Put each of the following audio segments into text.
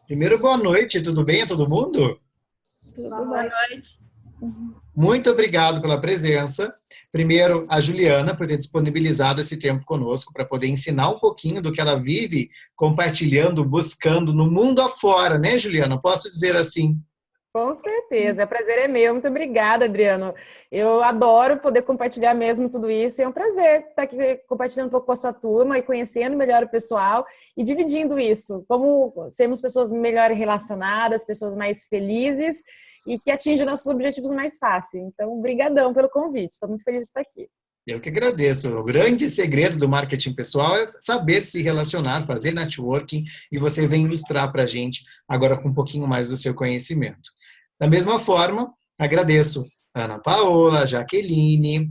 Primeiro, boa noite, tudo bem a todo mundo? Tudo boa noite. Muito obrigado pela presença. Primeiro, a Juliana, por ter disponibilizado esse tempo conosco para poder ensinar um pouquinho do que ela vive compartilhando, buscando no mundo afora, né, Juliana? Posso dizer assim? Com certeza, o prazer é meu. Muito obrigada, Adriano. Eu adoro poder compartilhar mesmo tudo isso. É um prazer estar aqui compartilhando um pouco com a sua turma e conhecendo melhor o pessoal e dividindo isso. Como sermos pessoas melhor relacionadas, pessoas mais felizes e que atingem nossos objetivos mais fácil. Então, brigadão pelo convite. Estou muito feliz de estar aqui. Eu que agradeço. O grande segredo do marketing pessoal é saber se relacionar, fazer networking, e você vem ilustrar para a gente agora com um pouquinho mais do seu conhecimento. Da mesma forma, agradeço a Ana Paola, Jaqueline,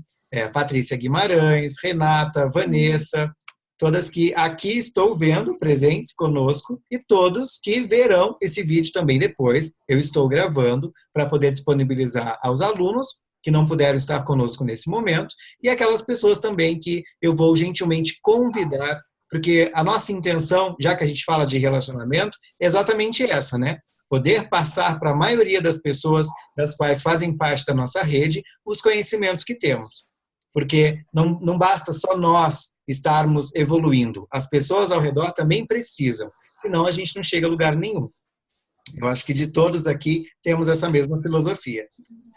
Patrícia Guimarães, Renata, Vanessa, todas que aqui estou vendo presentes conosco e todos que verão esse vídeo também depois. Eu estou gravando para poder disponibilizar aos alunos que não puderam estar conosco nesse momento, e aquelas pessoas também que eu vou gentilmente convidar, porque a nossa intenção, já que a gente fala de relacionamento, é exatamente essa, né? Poder passar para a maioria das pessoas das quais fazem parte da nossa rede os conhecimentos que temos. Porque não basta só nós estarmos evoluindo, as pessoas ao redor também precisam, senão a gente não chega a lugar nenhum. Eu acho que de todos aqui temos essa mesma filosofia.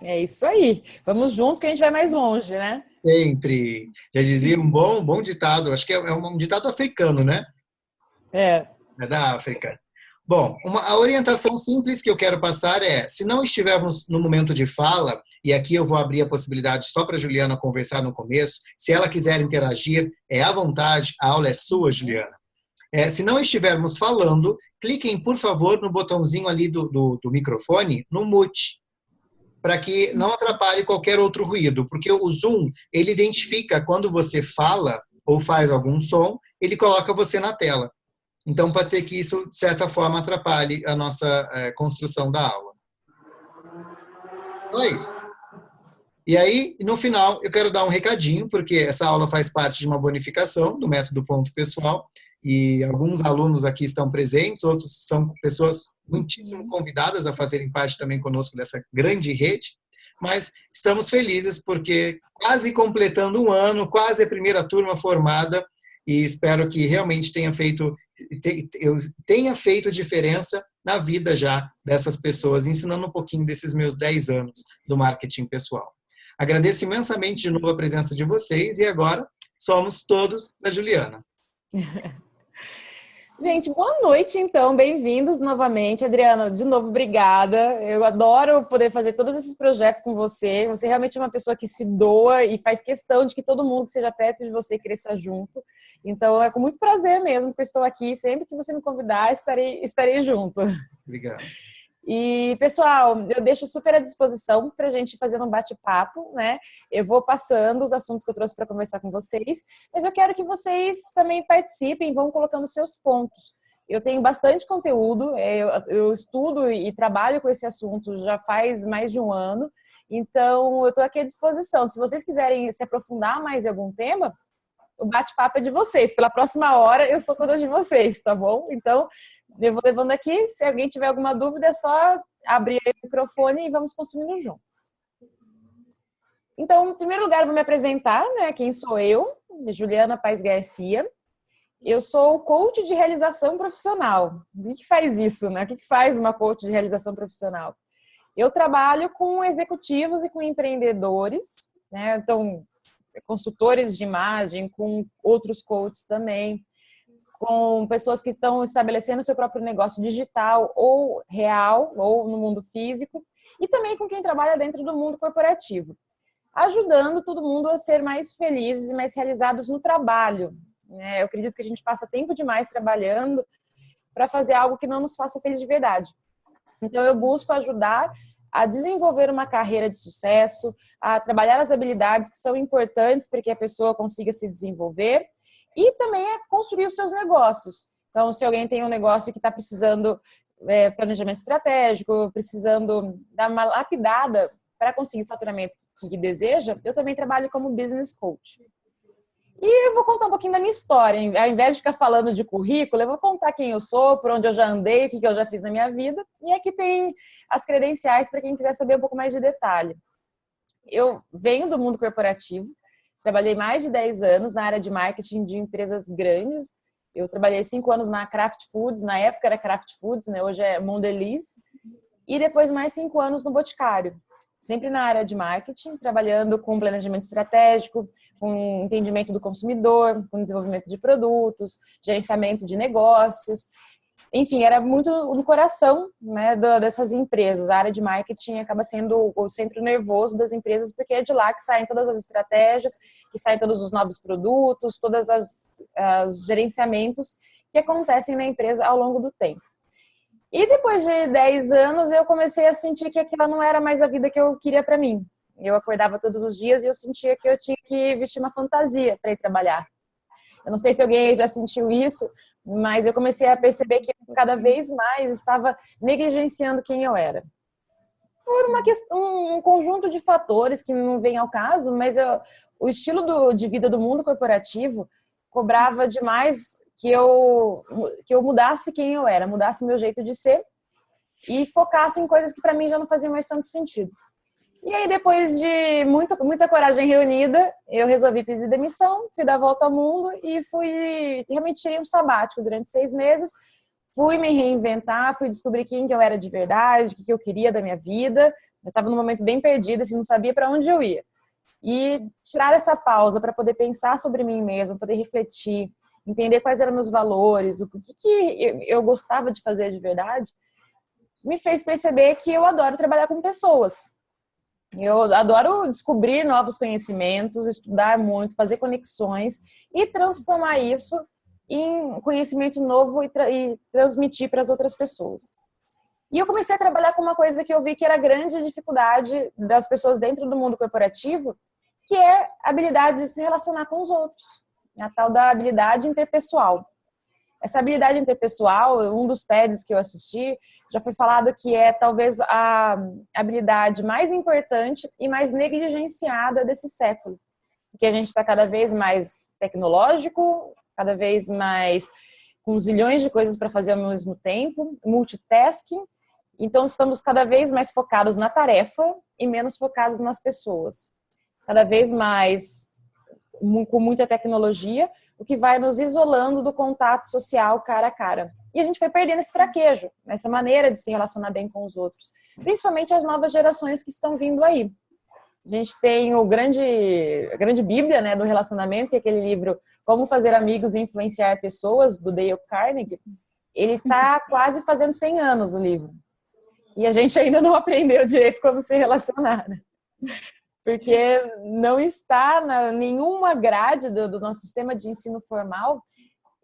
É isso aí. Vamos juntos que a gente vai mais longe, né? Sempre. Já dizia um bom ditado, acho que é um ditado africano, né? É. É da África. Bom, a orientação simples que eu quero passar é, se não estivermos no momento de fala, e aqui eu vou abrir a possibilidade só para a Juliana conversar no começo, se ela quiser interagir, é à vontade, a aula é sua, Juliana. Se não estivermos falando, cliquem, por favor, no botãozinho ali do microfone, no mute, para que não atrapalhe qualquer outro ruído, porque o Zoom, ele identifica quando você fala ou faz algum som, ele coloca você na tela. Então, pode ser que isso, de certa forma, atrapalhe a nossa construção da aula. Só isso. E aí, no final, eu quero dar um recadinho, porque essa aula faz parte de uma bonificação do método Ponto Pessoal, e alguns alunos aqui estão presentes, outros são pessoas muitíssimo convidadas a fazerem parte também conosco dessa grande rede, mas estamos felizes porque quase completando um ano, quase a primeira turma formada, e espero que realmente tenha feito diferença na vida já dessas pessoas, ensinando um pouquinho desses meus 10 anos do marketing pessoal. Agradeço imensamente de novo a presença de vocês e agora somos todos da Juliana. Gente, boa noite, então. Bem-vindos novamente. Adriana, de novo, obrigada. Eu adoro poder fazer todos esses projetos com você. Você realmente é uma pessoa que se doa e faz questão de que todo mundo que seja perto de você cresça junto. Então, é com muito prazer mesmo que eu estou aqui. Sempre que você me convidar, estarei junto. Obrigado. E, pessoal, eu deixo super à disposição para a gente fazer um bate-papo, né? Eu vou passando os assuntos que eu trouxe para conversar com vocês, mas eu quero que vocês também participem, vão colocando seus pontos. Eu tenho bastante conteúdo, eu estudo e trabalho com esse assunto já faz mais de um ano, então eu estou aqui à disposição. Se vocês quiserem se aprofundar mais em algum tema, o bate-papo é de vocês. Pela próxima hora, eu sou toda de vocês, tá bom? Então, eu vou levando aqui. Se alguém tiver alguma dúvida, é só abrir aí o microfone e vamos construindo juntos. Então, em primeiro lugar, eu vou me apresentar, né? Quem sou eu? Juliana Paes Garcia. Eu sou coach de realização profissional. O que faz isso, né? O que faz uma coach de realização profissional? Eu trabalho com executivos e com empreendedores, né? Então, consultores de imagem, com outros coaches também, com pessoas que estão estabelecendo seu próprio negócio digital ou real, ou no mundo físico, e também com quem trabalha dentro do mundo corporativo, ajudando todo mundo a ser mais felizes e mais realizados no trabalho. Eu acredito que a gente passa tempo demais trabalhando para fazer algo que não nos faça feliz de verdade. Então, eu busco ajudar a desenvolver uma carreira de sucesso, a trabalhar as habilidades que são importantes para que a pessoa consiga se desenvolver e também a construir os seus negócios. Então, se alguém tem um negócio que está precisando planejamento estratégico, precisando dar uma lapidada para conseguir o faturamento que deseja, eu também trabalho como business coach. E eu vou contar um pouquinho da minha história. Ao invés de ficar falando de currículo, eu vou contar quem eu sou, por onde eu já andei, o que eu já fiz na minha vida. E aqui tem as credenciais para quem quiser saber um pouco mais de detalhe. Eu venho do mundo corporativo, trabalhei mais de 10 anos na área de marketing de empresas grandes. Eu trabalhei 5 anos na Kraft Foods, na época era Kraft Foods, né? Hoje é Mondelez. E depois mais 5 anos no Boticário, sempre na área de marketing, trabalhando com planejamento estratégico, com entendimento do consumidor, com desenvolvimento de produtos, gerenciamento de negócios. Enfim, era muito no coração, né, dessas empresas. A área de marketing acaba sendo o centro nervoso das empresas, porque é de lá que saem todas as estratégias, que saem todos os novos produtos, todos os gerenciamentos que acontecem na empresa ao longo do tempo. E depois de 10 anos, eu comecei a sentir que aquela não era mais a vida que eu queria para mim. Eu acordava todos os dias e eu sentia que eu tinha que vestir uma fantasia para ir trabalhar. Eu não sei se alguém já sentiu isso, mas eu comecei a perceber que eu cada vez mais estava negligenciando quem eu era. Por um conjunto de fatores que não vem ao caso, mas o estilo de vida do mundo corporativo cobrava demais que eu mudasse quem eu era, mudasse meu jeito de ser e focasse em coisas que para mim já não faziam mais tanto sentido. E aí, depois de muita coragem reunida, eu resolvi pedir demissão, fui dar a volta ao mundo e realmente tirei um sabático durante 6 meses, fui me reinventar, fui descobrir quem que eu era de verdade, o que eu queria da minha vida. Eu estava num momento bem perdida, assim, não sabia para onde eu ia. E tirar essa pausa para poder pensar sobre mim mesma, poder refletir, entender quais eram meus valores, o que eu gostava de fazer de verdade, me fez perceber que eu adoro trabalhar com pessoas. Eu adoro descobrir novos conhecimentos, estudar muito, fazer conexões e transformar isso em conhecimento novo e transmitir para as outras pessoas. E eu comecei a trabalhar com uma coisa que eu vi que era a grande dificuldade das pessoas dentro do mundo corporativo, que é a habilidade de se relacionar com os outros, a tal da habilidade interpessoal. Essa habilidade interpessoal, um dos TEDs que eu assisti, já foi falado que é talvez a habilidade mais importante e mais negligenciada desse século. Porque a gente está cada vez mais tecnológico, cada vez mais com zilhões de coisas para fazer ao mesmo tempo, multitasking. Então, estamos cada vez mais focados na tarefa e menos focados nas pessoas. Cada vez mais com muita tecnologia, o que vai nos isolando do contato social cara a cara. E a gente foi perdendo esse traquejo, essa maneira de se relacionar bem com os outros. Principalmente as novas gerações que estão vindo aí. A gente tem a grande bíblia, né, do relacionamento, que é aquele livro Como Fazer Amigos e Influenciar Pessoas, do Dale Carnegie. Ele está quase fazendo 100 anos, o livro. E a gente ainda não aprendeu direito como se relacionar, né? Porque não está nenhuma grade do nosso sistema de ensino formal,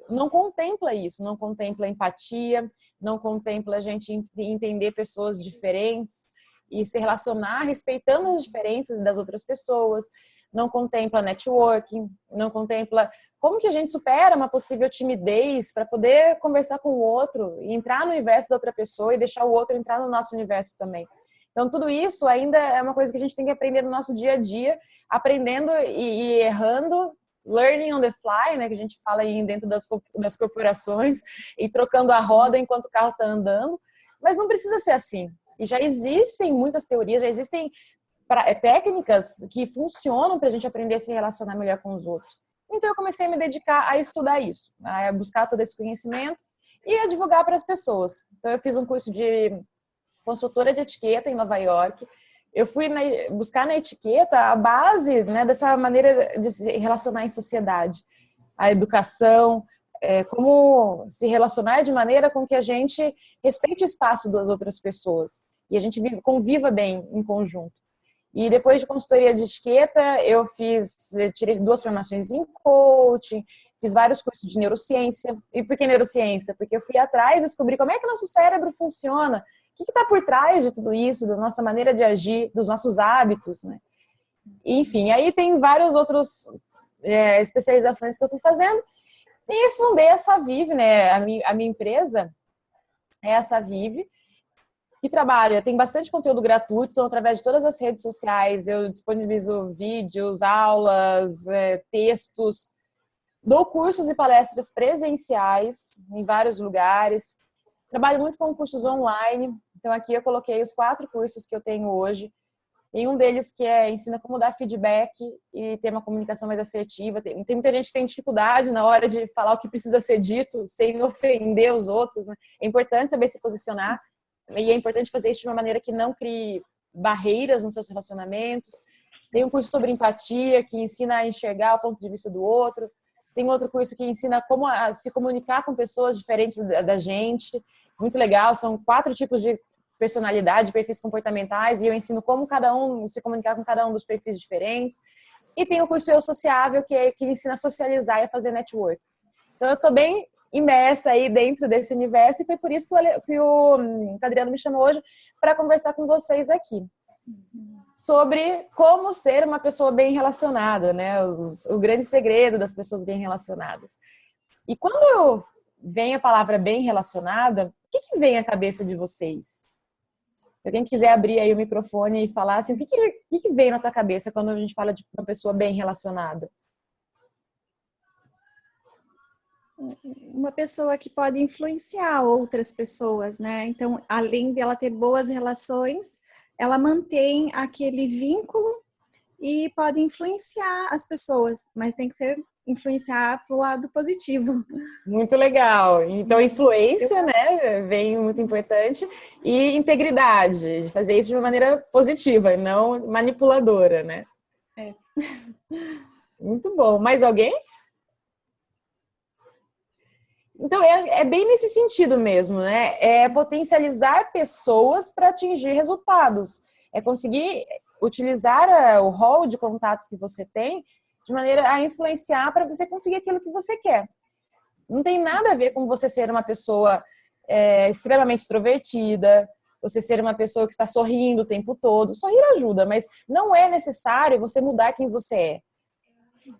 não contempla isso, não contempla empatia, não contempla a gente entender pessoas diferentes e se relacionar respeitando as diferenças das outras pessoas, não contempla networking, não contempla como que a gente supera uma possível timidez para poder conversar com o outro e entrar no universo da outra pessoa e deixar o outro entrar no nosso universo também. Então, tudo isso ainda é uma coisa que a gente tem que aprender no nosso dia a dia, aprendendo e errando, learning on the fly, né, que a gente fala aí dentro das corporações, e trocando a roda enquanto o carro está andando. Mas não precisa ser assim. E já existem muitas teorias, já existem técnicas que funcionam para a gente aprender a se relacionar melhor com os outros. Então, eu comecei a me dedicar a estudar isso, a buscar todo esse conhecimento e a divulgar para as pessoas. Então, eu fiz um curso de consultora de etiqueta em Nova York. Eu fui buscar na etiqueta a base, né, dessa maneira de se relacionar em sociedade. A educação, como se relacionar de maneira com que a gente respeite o espaço das outras pessoas e a gente conviva bem em conjunto. E depois de consultoria de etiqueta, eu tirei 2 formações em coaching, fiz vários cursos de neurociência. E por que neurociência? Porque eu fui atrás e descobri como é que o nosso cérebro funciona, o que está por trás de tudo isso, da nossa maneira de agir, dos nossos hábitos, né? Enfim, aí tem várias outras especializações que eu fui fazendo e fundei a Savive, né? A minha empresa é a Savive, que trabalha, tem bastante conteúdo gratuito, então através de todas as redes sociais eu disponibilizo vídeos, aulas, textos, Dou cursos e palestras presenciais em vários lugares. Trabalho muito com cursos online. Então, aqui eu coloquei os 4 cursos que eu tenho hoje. Tem um deles que ensina como dar feedback e ter uma comunicação mais assertiva. Tem muita gente que tem dificuldade na hora de falar o que precisa ser dito sem ofender os outros, né? É importante saber se posicionar e é importante fazer isso de uma maneira que não crie barreiras nos seus relacionamentos. Tem um curso sobre empatia que ensina a enxergar o ponto de vista do outro. Tem outro curso que ensina como se comunicar com pessoas diferentes da gente. Muito legal, são 4 tipos de personalidade, perfis comportamentais, e eu ensino como cada um se comunicar com cada um dos perfis diferentes. E tem o curso Eu Sociável, que ensina a socializar e a fazer network. Então, eu estou bem imersa aí dentro desse universo, e foi por isso que o Adriano me chamou hoje para conversar com vocês aqui sobre como ser uma pessoa bem relacionada, né? O grande segredo das pessoas bem relacionadas. E quando vem a palavra bem relacionada, o que vem à cabeça de vocês? Se alguém quiser abrir aí o microfone e falar assim, o que vem na tua cabeça quando a gente fala de uma pessoa bem relacionada? Uma pessoa que pode influenciar outras pessoas, né? Então, além dela ter boas relações, ela mantém aquele vínculo e pode influenciar as pessoas, mas tem que ser influenciar para o lado positivo. Muito legal. Então, influência, né, vem muito importante, e integridade, de fazer isso de uma maneira positiva e não manipuladora, né? É. Muito bom. Mais alguém? Então, é bem nesse sentido mesmo, né? É potencializar pessoas para atingir resultados. É conseguir utilizar o rol de contatos que você tem de maneira a influenciar para você conseguir aquilo que você quer. Não tem nada a ver com você ser uma pessoa extremamente extrovertida, você ser uma pessoa que está sorrindo o tempo todo. Sorrir ajuda, mas não é necessário você mudar quem você é.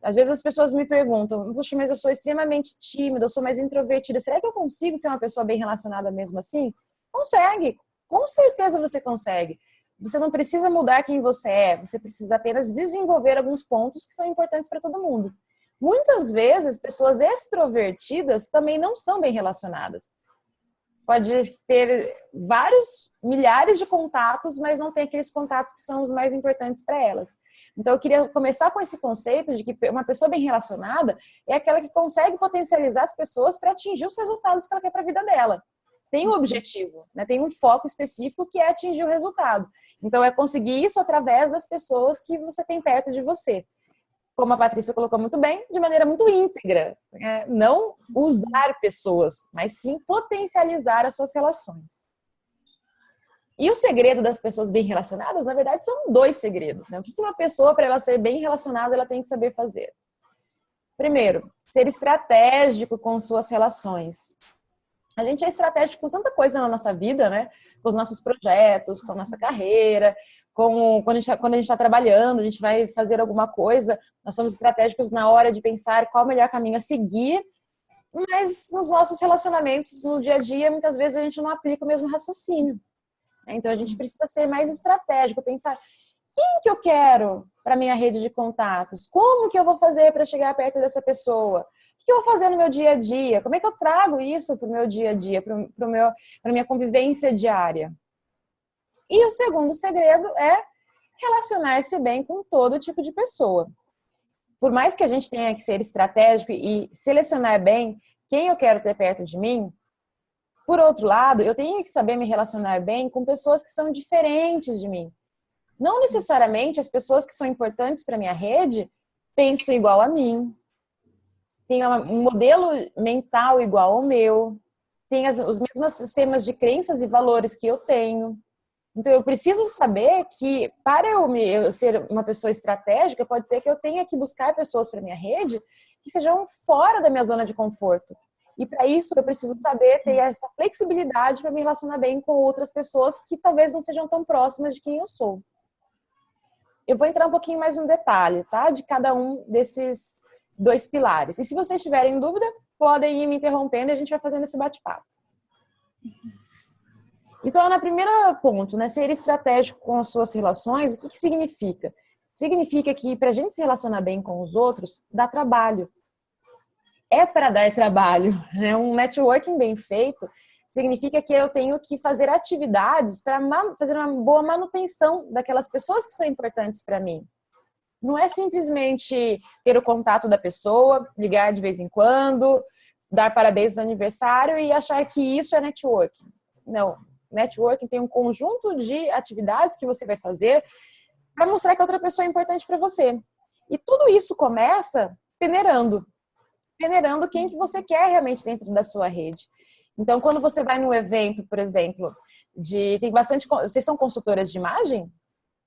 Às vezes as pessoas me perguntam, puxa, mas eu sou extremamente tímida, eu sou mais introvertida, será que eu consigo ser uma pessoa bem relacionada mesmo assim? Consegue, com certeza você consegue. Você não precisa mudar quem você é, você precisa apenas desenvolver alguns pontos que são importantes para todo mundo. Muitas vezes, pessoas extrovertidas também não são bem relacionadas. Pode ter vários milhares de contatos, mas não tem aqueles contatos que são os mais importantes para elas. Então, eu queria começar com esse conceito de que uma pessoa bem relacionada é aquela que consegue potencializar as pessoas para atingir os resultados que ela quer para a vida dela. Tem um objetivo, né? Tem um foco específico que é atingir o resultado. Então, é conseguir isso através das pessoas que você tem perto de você. Como a Patrícia colocou muito bem, de maneira muito íntegra. Não usar pessoas, mas sim potencializar as suas relações. E o segredo das pessoas bem relacionadas, na verdade, são 2 segredos, né? O que uma pessoa, para ela ser bem relacionada, ela tem que saber fazer? Primeiro, ser estratégico com suas relações. A gente é estratégico com tanta coisa na nossa vida, né? Com os nossos projetos, com a nossa carreira, quando a gente está trabalhando, a gente vai fazer alguma coisa, nós somos estratégicos na hora de pensar qual o melhor caminho a seguir, mas nos nossos relacionamentos, no dia a dia, muitas vezes a gente não aplica o mesmo raciocínio. Então, a gente precisa ser mais estratégico, pensar quem que eu quero para minha rede de contatos, como que eu vou fazer para chegar perto dessa pessoa, o que eu vou fazer no meu dia a dia, como é que eu trago isso para o meu dia a dia, para a minha convivência diária. E o segundo segredo é relacionar-se bem com todo tipo de pessoa. Por mais que a gente tenha que ser estratégico e selecionar bem quem eu quero ter perto de mim, por outro lado, eu tenho que saber me relacionar bem com pessoas que são diferentes de mim. Não necessariamente as pessoas que são importantes para minha rede pensam igual a mim, têm um modelo mental igual ao meu, têm os mesmos sistemas de crenças e valores que eu tenho. Então, eu preciso saber que, para eu ser uma pessoa estratégica, pode ser que eu tenha que buscar pessoas para minha rede que sejam fora da minha zona de conforto. E, para isso, eu preciso saber ter essa flexibilidade para me relacionar bem com outras pessoas que talvez não sejam tão próximas de quem eu sou. Eu vou entrar um pouquinho mais no detalhe, tá? De cada um desses 2 pilares. E se vocês tiverem dúvida, podem ir me interrompendo e a gente vai fazendo esse bate-papo. Então, na primeira ponto, né, ser estratégico com as suas relações, o que significa? Significa que para a gente se relacionar bem com os outros, dá trabalho. é para dar trabalho, né? Um networking bem feito significa que eu tenho que fazer atividades para fazer uma boa manutenção daquelas pessoas que são importantes para mim. Não é simplesmente ter o contato da pessoa, ligar de vez em quando, dar parabéns no aniversário e achar que isso é networking. Não. Networking tem um conjunto de atividades que você vai fazer para mostrar que a outra pessoa é importante para você. E tudo isso começa peneirando quem que você quer realmente dentro da sua rede. Então, quando você vai num evento, por exemplo, tem bastante... Vocês são consultoras de imagem?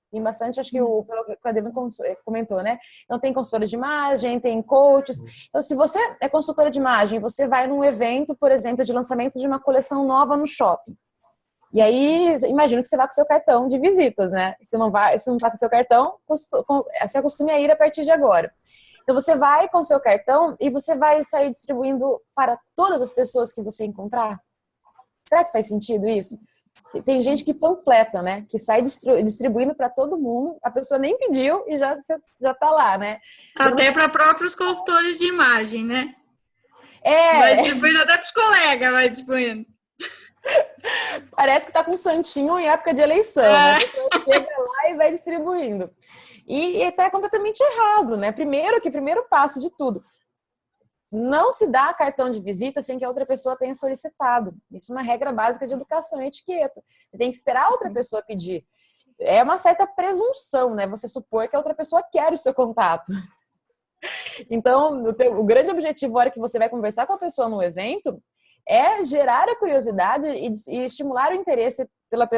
Tem bastante, acho que pelo que a Adriana comentou, né? Então, tem consultora de imagem, tem coaches. Então, se você é consultora de imagem, você vai num evento, por exemplo, de lançamento de uma coleção nova no shopping. E aí, imagino que você vai com o seu cartão de visitas, né? Se não vai com o seu cartão, se acostume a ir a partir de agora. Então, você vai com o seu cartão e você vai sair distribuindo para todas as pessoas que você encontrar? Será que faz sentido isso? Tem gente que panfleta, né? Que sai distribuindo para todo mundo. A pessoa nem pediu e já tá lá, né? Até para próprios consultores de imagem, né? Vai distribuindo até para os colegas, vai distribuindo. Parece que tá com um santinho em época de eleição, né? A pessoa chega lá e vai distribuindo. E tá completamente errado, né? Primeiro passo de tudo. Não se dá cartão de visita sem que a outra pessoa tenha solicitado. Isso é uma regra básica de educação e etiqueta. Você tem que esperar a outra pessoa pedir. É uma certa presunção, né? Você supor que a outra pessoa quer o seu contato. Então, o grande objetivo, na hora que você vai conversar com a pessoa no evento, é gerar a curiosidade e estimular o interesse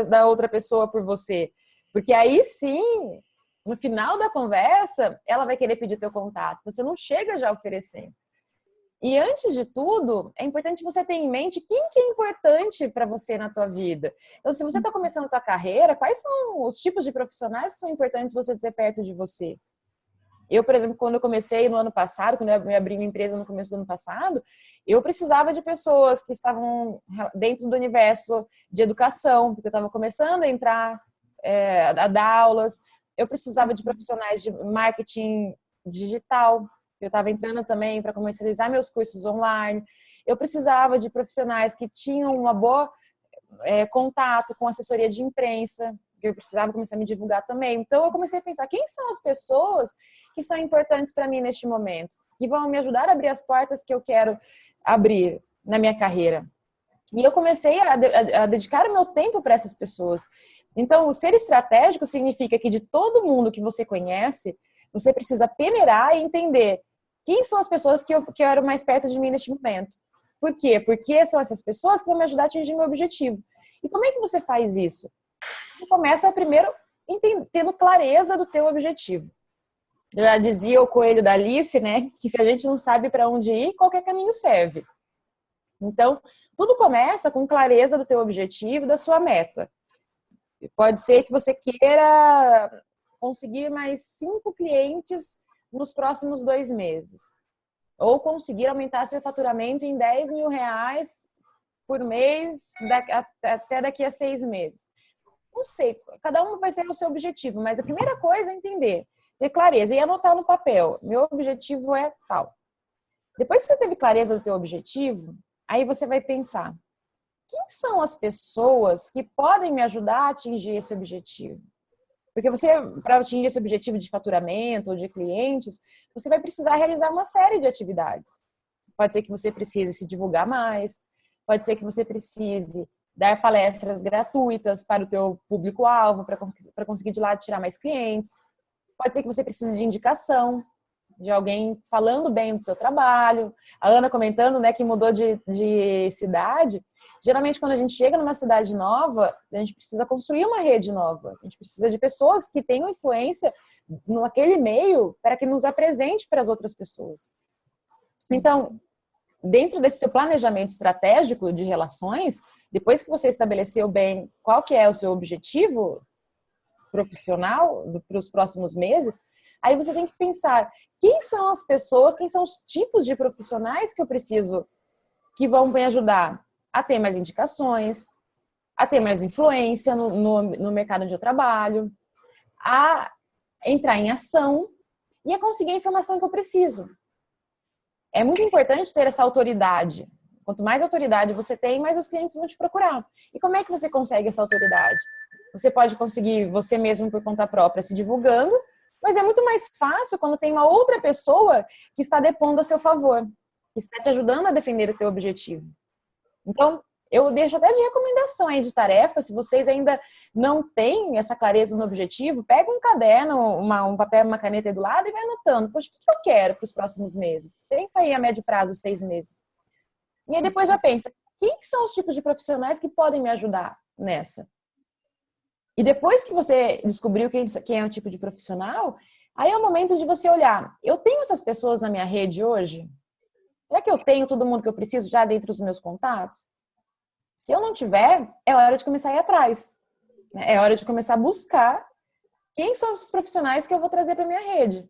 da outra pessoa por você. Porque aí sim, no final da conversa, ela vai querer pedir teu contato. Você não chega já oferecendo. E antes de tudo, é importante você ter em mente quem que é importante para você na tua vida. Então, se você está começando a tua carreira, quais são os tipos de profissionais que são importantes você ter perto de você? Eu, por exemplo, quando eu comecei no ano passado, quando eu abri minha empresa no começo do ano passado, eu precisava de pessoas que estavam dentro do universo de educação, porque eu estava começando a entrar, a dar aulas. Eu precisava de profissionais de marketing digital. Eu estava entrando também para comercializar meus cursos online. Eu precisava de profissionais que tinham uma boa contato com assessoria de imprensa. Eu precisava começar a me divulgar também. Então, eu comecei a pensar, quem são as pessoas que são importantes para mim neste momento? Que vão me ajudar a abrir as portas que eu quero abrir na minha carreira. E eu comecei a dedicar o meu tempo para essas pessoas. Então, o ser estratégico significa que de todo mundo que você conhece, você precisa peneirar e entender quem são as pessoas que eu quero mais perto de mim neste momento. Por quê? Porque são essas pessoas que vão me ajudar a atingir meu objetivo. E como é que você faz isso? Você começa primeiro tendo clareza do teu objetivo. Já dizia o coelho da Alice, né? Que se a gente não sabe para onde ir, qualquer caminho serve. Então, tudo começa com clareza do teu objetivo, da sua meta. Pode ser que você queira conseguir mais 5 clientes nos próximos 2 meses. Ou conseguir aumentar seu faturamento em R$10 mil por mês até daqui a 6 meses. Não sei, cada um vai ter o seu objetivo, mas a primeira coisa é entender, ter clareza e anotar no papel. Meu objetivo é tal. Depois que você teve clareza do teu objetivo, aí você vai pensar, quem são as pessoas que podem me ajudar a atingir esse objetivo? Porque você, para atingir esse objetivo de faturamento ou de clientes, você vai precisar realizar uma série de atividades. Pode ser que você precise se divulgar mais, pode ser que você precise dar palestras gratuitas para o teu público-alvo, para conseguir de lá tirar mais clientes. Pode ser que você precise de indicação, de alguém falando bem do seu trabalho. A Ana comentando, né, que mudou de cidade. Geralmente, quando a gente chega numa cidade nova, a gente precisa construir uma rede nova. A gente precisa de pessoas que tenham influência naquele meio para que nos apresente para as outras pessoas. Então, dentro desse seu planejamento estratégico de relações, depois que você estabeleceu bem qual que é o seu objetivo profissional para os próximos meses, aí você tem que pensar quem são as pessoas, quem são os tipos de profissionais que eu preciso, que vão me ajudar a ter mais indicações, a ter mais influência no mercado onde eu trabalho, a entrar em ação e a conseguir a informação que eu preciso. É muito importante ter essa autoridade. Quanto mais autoridade você tem, mais os clientes vão te procurar. E como é que você consegue essa autoridade? Você pode conseguir você mesmo por conta própria se divulgando, mas é muito mais fácil quando tem uma outra pessoa que está depondo a seu favor, que está te ajudando a defender o teu objetivo. Então, eu deixo até de recomendação aí de tarefa, se vocês ainda não têm essa clareza no objetivo, pega um caderno, um papel, uma caneta aí do lado e vai anotando. Poxa, o que eu quero para os próximos meses? Pensa aí a médio prazo, 6 meses. E aí depois já pensa, quem são os tipos de profissionais que podem me ajudar nessa? E depois que você descobriu quem é o tipo de profissional, aí é o momento de você olhar, eu tenho essas pessoas na minha rede hoje? Será que eu tenho todo mundo que eu preciso já dentro dos meus contatos? Se eu não tiver, é hora de começar a ir atrás. É hora de começar a buscar quem são esses profissionais que eu vou trazer para minha rede.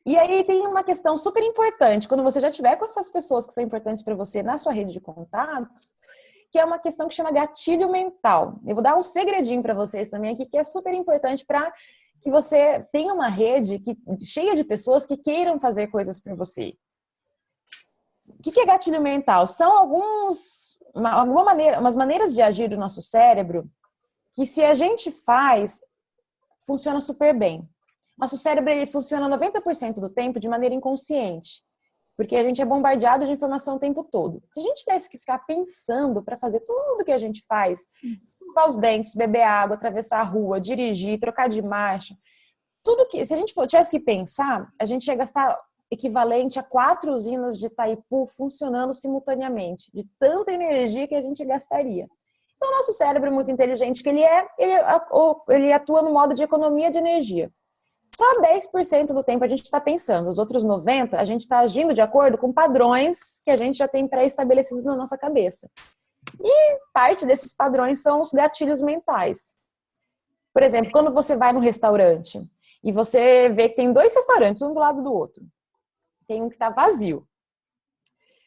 E aí tem uma questão super importante, quando você já tiver com essas pessoas que são importantes para você na sua rede de contatos, que é uma questão que chama gatilho mental. Eu vou dar um segredinho para vocês também aqui, que é super importante para que você tenha uma rede cheia de pessoas que queiram fazer coisas para você. O que é gatilho mental? São umas maneiras de agir do nosso cérebro que, se a gente faz, funciona super bem. Nosso cérebro ele funciona 90% do tempo de maneira inconsciente, porque a gente é bombardeado de informação o tempo todo. Se a gente tivesse que ficar pensando para fazer tudo que a gente faz, escovar os dentes, beber água, atravessar a rua, dirigir, trocar de marcha, se a gente tivesse que pensar, a gente ia gastar equivalente a 4 usinas de Itaipu funcionando simultaneamente, de tanta energia que a gente gastaria. Então, o nosso cérebro é muito inteligente, que ele atua no modo de economia de energia. Só 10% do tempo a gente está pensando, os outros 90% a gente está agindo de acordo com padrões que a gente já tem pré-estabelecidos na nossa cabeça. E parte desses padrões são os gatilhos mentais. Por exemplo, quando você vai num restaurante e você vê que tem 2 restaurantes, um do lado do outro. Tem um que está vazio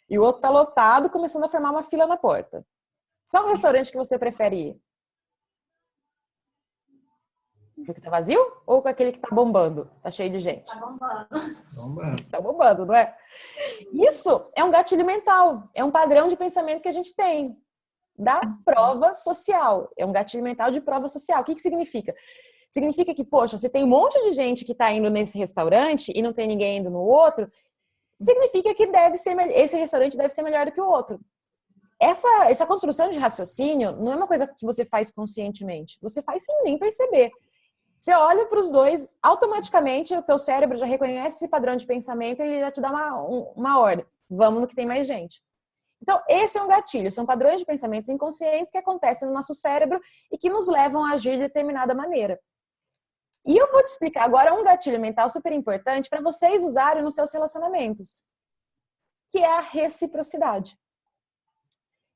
e o outro está lotado, começando a formar uma fila na porta. Qual restaurante que você prefere ir? O que está vazio ou com aquele que está bombando? Está cheio de gente? Tá bombando. Está bombando, não é? Isso é um gatilho mental, é um padrão de pensamento que a gente tem da prova social. É um gatilho mental de prova social. O que significa? Significa que, poxa, você tem um monte de gente que está indo nesse restaurante e não tem ninguém indo no outro, significa que esse restaurante deve ser melhor do que o outro. Essa construção de raciocínio não é uma coisa que você faz conscientemente. Você faz sem nem perceber. Você olha para os dois, automaticamente o teu cérebro já reconhece esse padrão de pensamento e ele já te dá uma ordem. Vamos no que tem mais gente. Então, esse é um gatilho. São padrões de pensamentos inconscientes que acontecem no nosso cérebro e que nos levam a agir de determinada maneira. E eu vou te explicar agora um gatilho mental super importante para vocês usarem nos seus relacionamentos, que é a reciprocidade.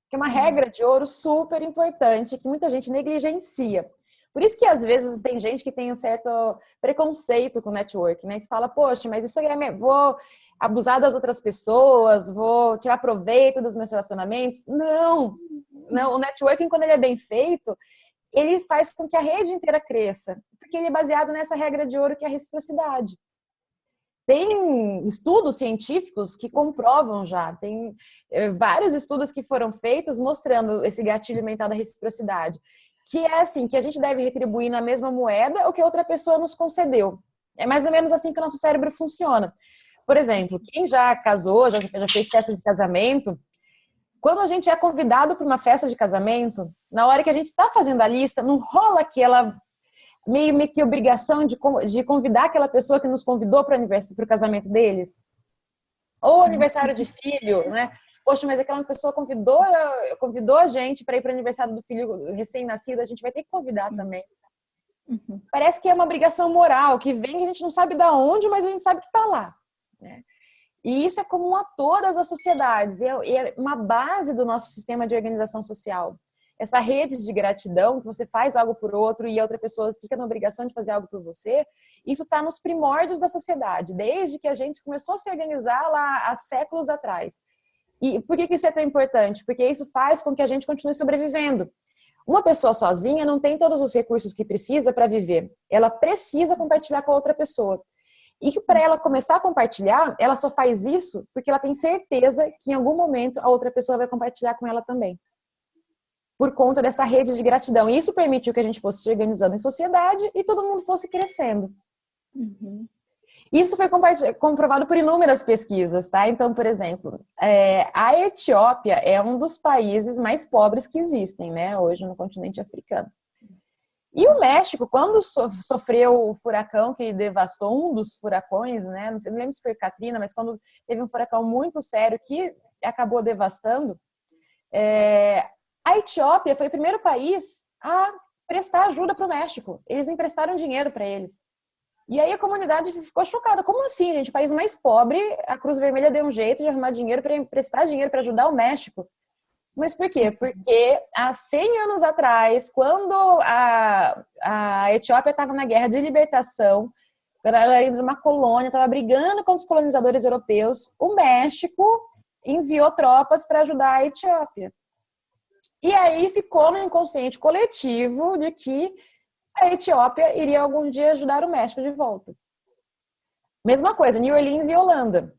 Que é uma regra de ouro super importante que muita gente negligencia. Por isso que às vezes tem gente que tem um certo preconceito com o network, né? Que fala, poxa, mas isso aí vou abusar das outras pessoas, vou tirar proveito dos meus relacionamentos. Não, o networking, quando ele é bem feito, ele faz com que a rede inteira cresça, porque ele é baseado nessa regra de ouro que é a reciprocidade. Tem estudos científicos que comprovam já, tem vários estudos que foram feitos mostrando esse gatilho mental da reciprocidade, que é assim, que a gente deve retribuir na mesma moeda o que a outra pessoa nos concedeu. É mais ou menos assim que o nosso cérebro funciona. Por exemplo, quem já casou, já fez festa de casamento, quando a gente é convidado para uma festa de casamento, na hora que a gente está fazendo a lista, não rola aquela meio que obrigação de convidar aquela pessoa que nos convidou para o casamento deles? Ou aniversário de filho, né? Poxa, mas aquela pessoa convidou a gente para ir para o aniversário do filho recém-nascido, a gente vai ter que convidar também. Uhum. Parece que é uma obrigação moral, que vem que a gente não sabe de onde, mas a gente sabe que está lá, né? E isso é comum a todas as sociedades, é uma base do nosso sistema de organização social. Essa rede de gratidão, que você faz algo por outro e a outra pessoa fica na obrigação de fazer algo por você, isso está nos primórdios da sociedade, desde que a gente começou a se organizar lá há séculos atrás. E por que isso é tão importante? Porque isso faz com que a gente continue sobrevivendo. Uma pessoa sozinha não tem todos os recursos que precisa para viver. Ela precisa compartilhar com a outra pessoa. E que para ela começar a compartilhar, ela só faz isso porque ela tem certeza que em algum momento a outra pessoa vai compartilhar com ela também. Por conta dessa rede de gratidão. E isso permitiu que a gente fosse se organizando em sociedade e todo mundo fosse crescendo. Uhum. Isso foi comprovado por inúmeras pesquisas, tá? Então, por exemplo, a Etiópia é um dos países mais pobres que existem, né? Hoje no continente africano. E o México, quando sofreu o furacão que devastou, um dos furacões, né? Não sei, não lembro se foi Katrina, mas quando teve um furacão muito sério que acabou devastando, a Etiópia foi o primeiro país a prestar ajuda para o México. Eles emprestaram dinheiro para eles. E aí a comunidade ficou chocada. Como assim, gente? O país mais pobre, a Cruz Vermelha deu um jeito de arrumar dinheiro para emprestar dinheiro para ajudar o México. Mas por quê? Porque há 100 anos atrás, quando a Etiópia estava na guerra de libertação, ela era uma colônia, estava brigando com os colonizadores europeus, o México enviou tropas para ajudar a Etiópia. E aí ficou no inconsciente coletivo de que a Etiópia iria algum dia ajudar o México de volta. Mesma coisa, New Orleans e Holanda.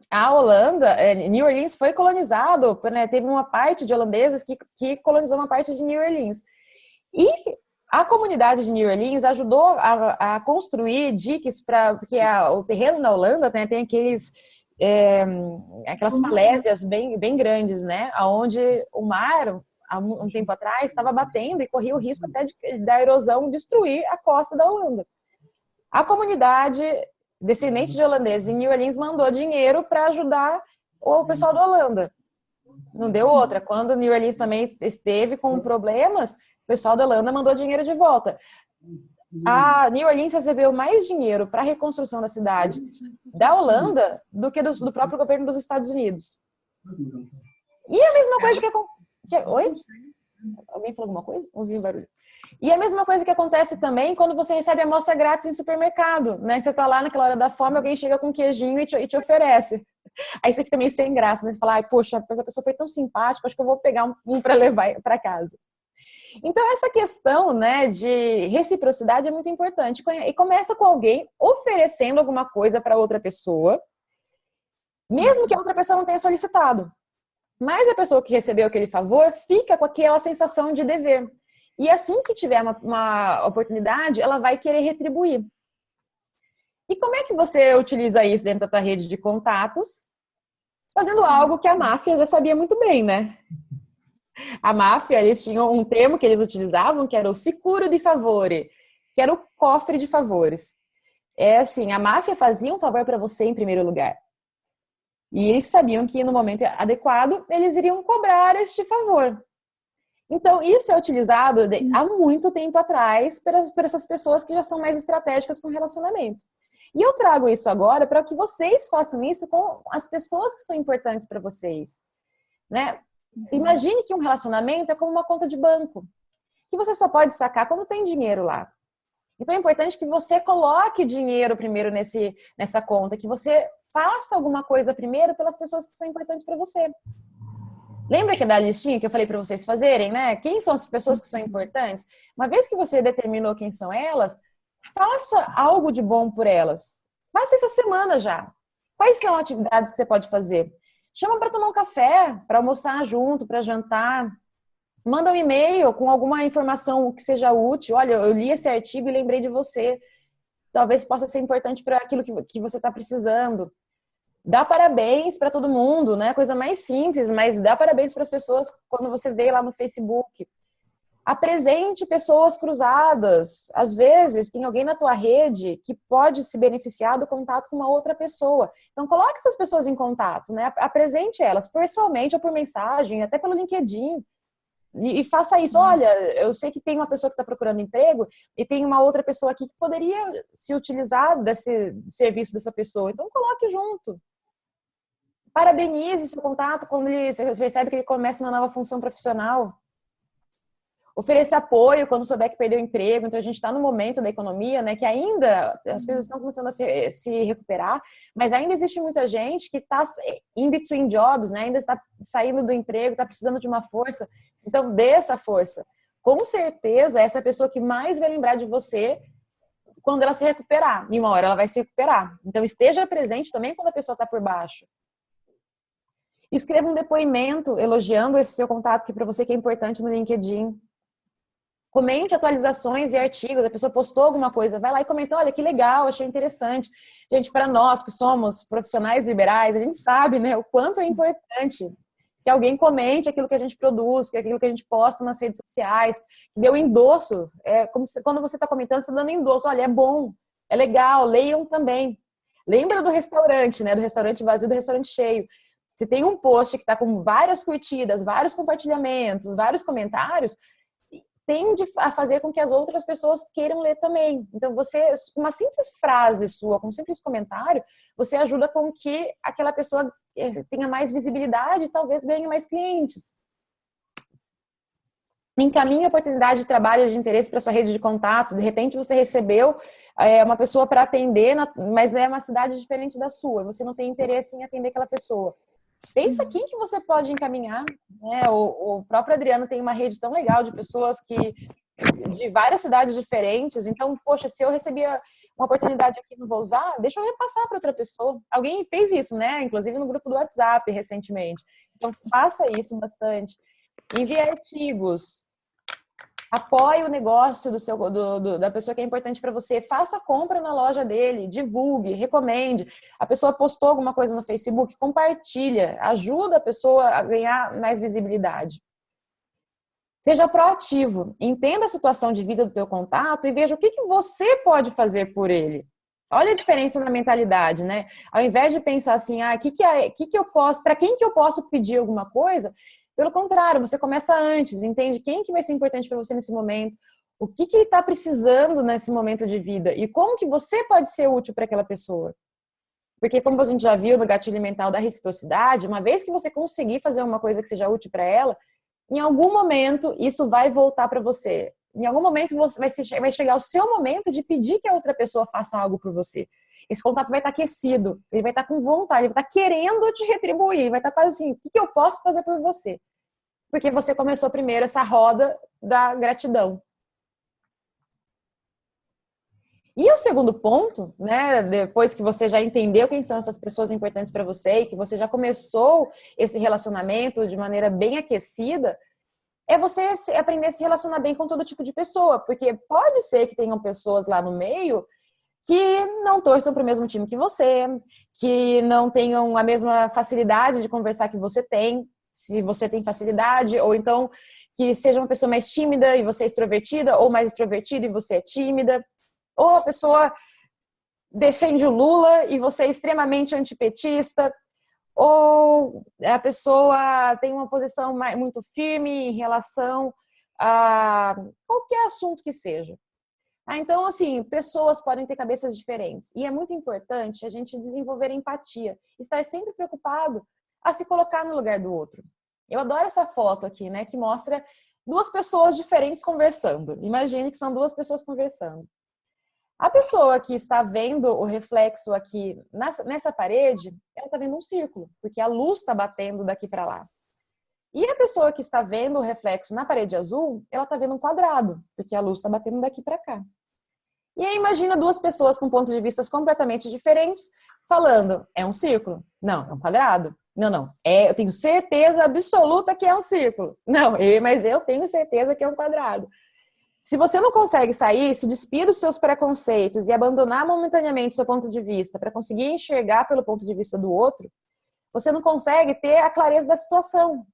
A Holanda, New Orleans foi colonizado, né, teve uma parte de holandeses que colonizou uma parte de New Orleans. E a comunidade de New Orleans ajudou a construir diques porque o terreno na Holanda, né, tem aquelas falésias bem grandes, né, onde o mar, há um tempo atrás, estava batendo e corria o risco até da erosão destruir a costa da Holanda. A comunidade descendente de holandeses em New Orleans mandou dinheiro para ajudar o pessoal da Holanda. Não deu outra. Quando New Orleans também esteve com problemas, o pessoal da Holanda mandou dinheiro de volta. A New Orleans recebeu mais dinheiro para a reconstrução da cidade da Holanda do que do próprio governo dos Estados Unidos. E a mesma coisa Oi? Alguém falou alguma coisa? Ouvi um barulho. E a mesma coisa que acontece também quando você recebe amostra grátis em supermercado, né? Você tá lá naquela hora da fome, alguém chega com um queijinho e te oferece. Aí você fica meio sem graça, né? Você fala, ai, poxa, essa pessoa foi tão simpática, acho que eu vou pegar um para levar para casa. Então, essa questão, né, de reciprocidade é muito importante. E começa com alguém oferecendo alguma coisa para outra pessoa, mesmo que a outra pessoa não tenha solicitado. Mas a pessoa que recebeu aquele favor fica com aquela sensação de dever. E assim que tiver uma oportunidade, ela vai querer retribuir. E como é que você utiliza isso dentro da tua rede de contatos? Fazendo algo que a máfia já sabia muito bem, né? A máfia, eles tinham um termo que eles utilizavam, que era o sicuro di favore, que era o cofre de favores. É assim, a máfia fazia um favor para você em primeiro lugar. E eles sabiam que no momento adequado, eles iriam cobrar este favor. Então, isso é utilizado há muito tempo atrás por essas pessoas que já são mais estratégicas com relacionamento. E eu trago isso agora para que vocês façam isso com as pessoas que são importantes para vocês, né? Imagine que um relacionamento é como uma conta de banco, que você só pode sacar quando tem dinheiro lá. Então, é importante que você coloque dinheiro primeiro nessa conta, que você faça alguma coisa primeiro pelas pessoas que são importantes para você. Lembra que da listinha que eu falei para vocês fazerem, né? Quem são as pessoas que são importantes? Uma vez que você determinou quem são elas, faça algo de bom por elas. Faça essa semana já. Quais são atividades que você pode fazer? Chama para tomar um café, para almoçar junto, para jantar. Manda um e-mail com alguma informação que seja útil. Olha, eu li esse artigo e lembrei de você. Talvez possa ser importante para aquilo que você está precisando. Dá parabéns para todo mundo, né? Coisa mais simples, mas dá parabéns para as pessoas quando você vê lá no Facebook. Apresente pessoas cruzadas. Às vezes, tem alguém na tua rede que pode se beneficiar do contato com uma outra pessoa. Então, coloque essas pessoas em contato, né? Apresente elas pessoalmente ou por mensagem, até pelo LinkedIn. E faça isso. Olha, eu sei que tem uma pessoa que está procurando emprego e tem uma outra pessoa aqui que poderia se utilizar desse serviço dessa pessoa. Então, coloque junto. Parabenize seu contato quando você percebe que ele começa uma nova função profissional. Ofereça apoio quando souber que perdeu o emprego. Então, a gente está no momento da economia, né, que ainda as coisas estão começando a se recuperar, mas ainda existe muita gente que está in between jobs, né, ainda está saindo do emprego, está precisando de uma força. Então, dê essa força. Com certeza, essa pessoa que mais vai lembrar de você quando ela se recuperar. Em uma hora ela vai se recuperar. Então, esteja presente também quando a pessoa está por baixo. Escreva um depoimento elogiando esse seu contato que para você que é importante no LinkedIn. Comente atualizações e artigos. A pessoa postou alguma coisa, vai lá e comenta, olha, que legal, achei interessante. Gente, para nós que somos profissionais liberais, a gente sabe, né, o quanto é importante que alguém comente aquilo que a gente produz, que aquilo que a gente posta nas redes sociais, que dê um endosso. É como se, quando você está comentando, você está dando endosso. Olha, é bom, é legal, leiam também. Lembra do restaurante, né? Do restaurante vazio, do restaurante cheio. Se tem um post que está com várias curtidas, vários compartilhamentos, vários comentários, tende a fazer com que as outras pessoas queiram ler também. Então, você, uma simples frase sua, com um simples comentário, você ajuda com que aquela pessoa tenha mais visibilidade e talvez ganhe mais clientes. Encaminhe a oportunidade de trabalho de interesse para sua rede de contatos. De repente, você recebeu uma pessoa para atender, mas é uma cidade diferente da sua. Você não tem interesse em atender aquela pessoa. Pensa quem que você pode encaminhar, né? O próprio Adriano tem uma rede tão legal de pessoas de várias cidades diferentes. Então, poxa, se eu recebia uma oportunidade aqui e não vou usar, deixa eu repassar para outra pessoa. Alguém fez isso, né? Inclusive no grupo do WhatsApp recentemente. Então, faça isso bastante. Envie artigos. Apoie o negócio da pessoa que é importante para você. Faça compra na loja dele, divulgue, recomende. A pessoa postou alguma coisa no Facebook, compartilha, ajuda a pessoa a ganhar mais visibilidade. Seja proativo, entenda a situação de vida do teu contato e veja o que você pode fazer por ele. Olha a diferença na mentalidade, né? Ao invés de pensar assim, para quem que eu posso pedir alguma coisa? Pelo contrário, você começa antes, entende quem que vai ser importante para você nesse momento, o que ele está precisando nesse momento de vida e como que você pode ser útil para aquela pessoa. Porque como a gente já viu no gatilho mental da reciprocidade, uma vez que você conseguir fazer uma coisa que seja útil para ela, em algum momento isso vai voltar para você. Em algum momento vai chegar o seu momento de pedir que a outra pessoa faça algo por você. Esse contato vai estar aquecido, ele vai estar com vontade, ele vai estar querendo te retribuir, vai estar quase assim, o que eu posso fazer por você? Porque você começou primeiro essa roda da gratidão. E o segundo ponto, né, depois que você já entendeu quem são essas pessoas importantes para você e que você já começou esse relacionamento de maneira bem aquecida, é você aprender a se relacionar bem com todo tipo de pessoa, porque pode ser que tenham pessoas lá no meio que não torçam para o mesmo time que você, que não tenham a mesma facilidade de conversar que você tem, se você tem facilidade, ou então que seja uma pessoa mais tímida e você é extrovertida, ou mais extrovertida e você é tímida, ou a pessoa defende o Lula e você é extremamente antipetista, ou a pessoa tem uma posição muito firme em relação a qualquer assunto que seja. Então, assim, pessoas podem ter cabeças diferentes. E é muito importante a gente desenvolver empatia. Estar sempre preocupado a se colocar no lugar do outro. Eu adoro essa foto aqui, né? Que mostra duas pessoas diferentes conversando. Imagine que são duas pessoas conversando. A pessoa que está vendo o reflexo aqui nessa parede, ela está vendo um círculo. Porque a luz está batendo daqui para lá. E a pessoa que está vendo o reflexo na parede azul, ela está vendo um quadrado, porque a luz está batendo daqui para cá. E aí imagina duas pessoas com pontos de vista completamente diferentes, falando, é um círculo? Não, é um quadrado. Não, eu tenho certeza absoluta que é um círculo. Não, mas eu tenho certeza que é um quadrado. Se você não consegue sair, se despir dos seus preconceitos e abandonar momentaneamente o seu ponto de vista para conseguir enxergar pelo ponto de vista do outro, você não consegue ter a clareza da situação.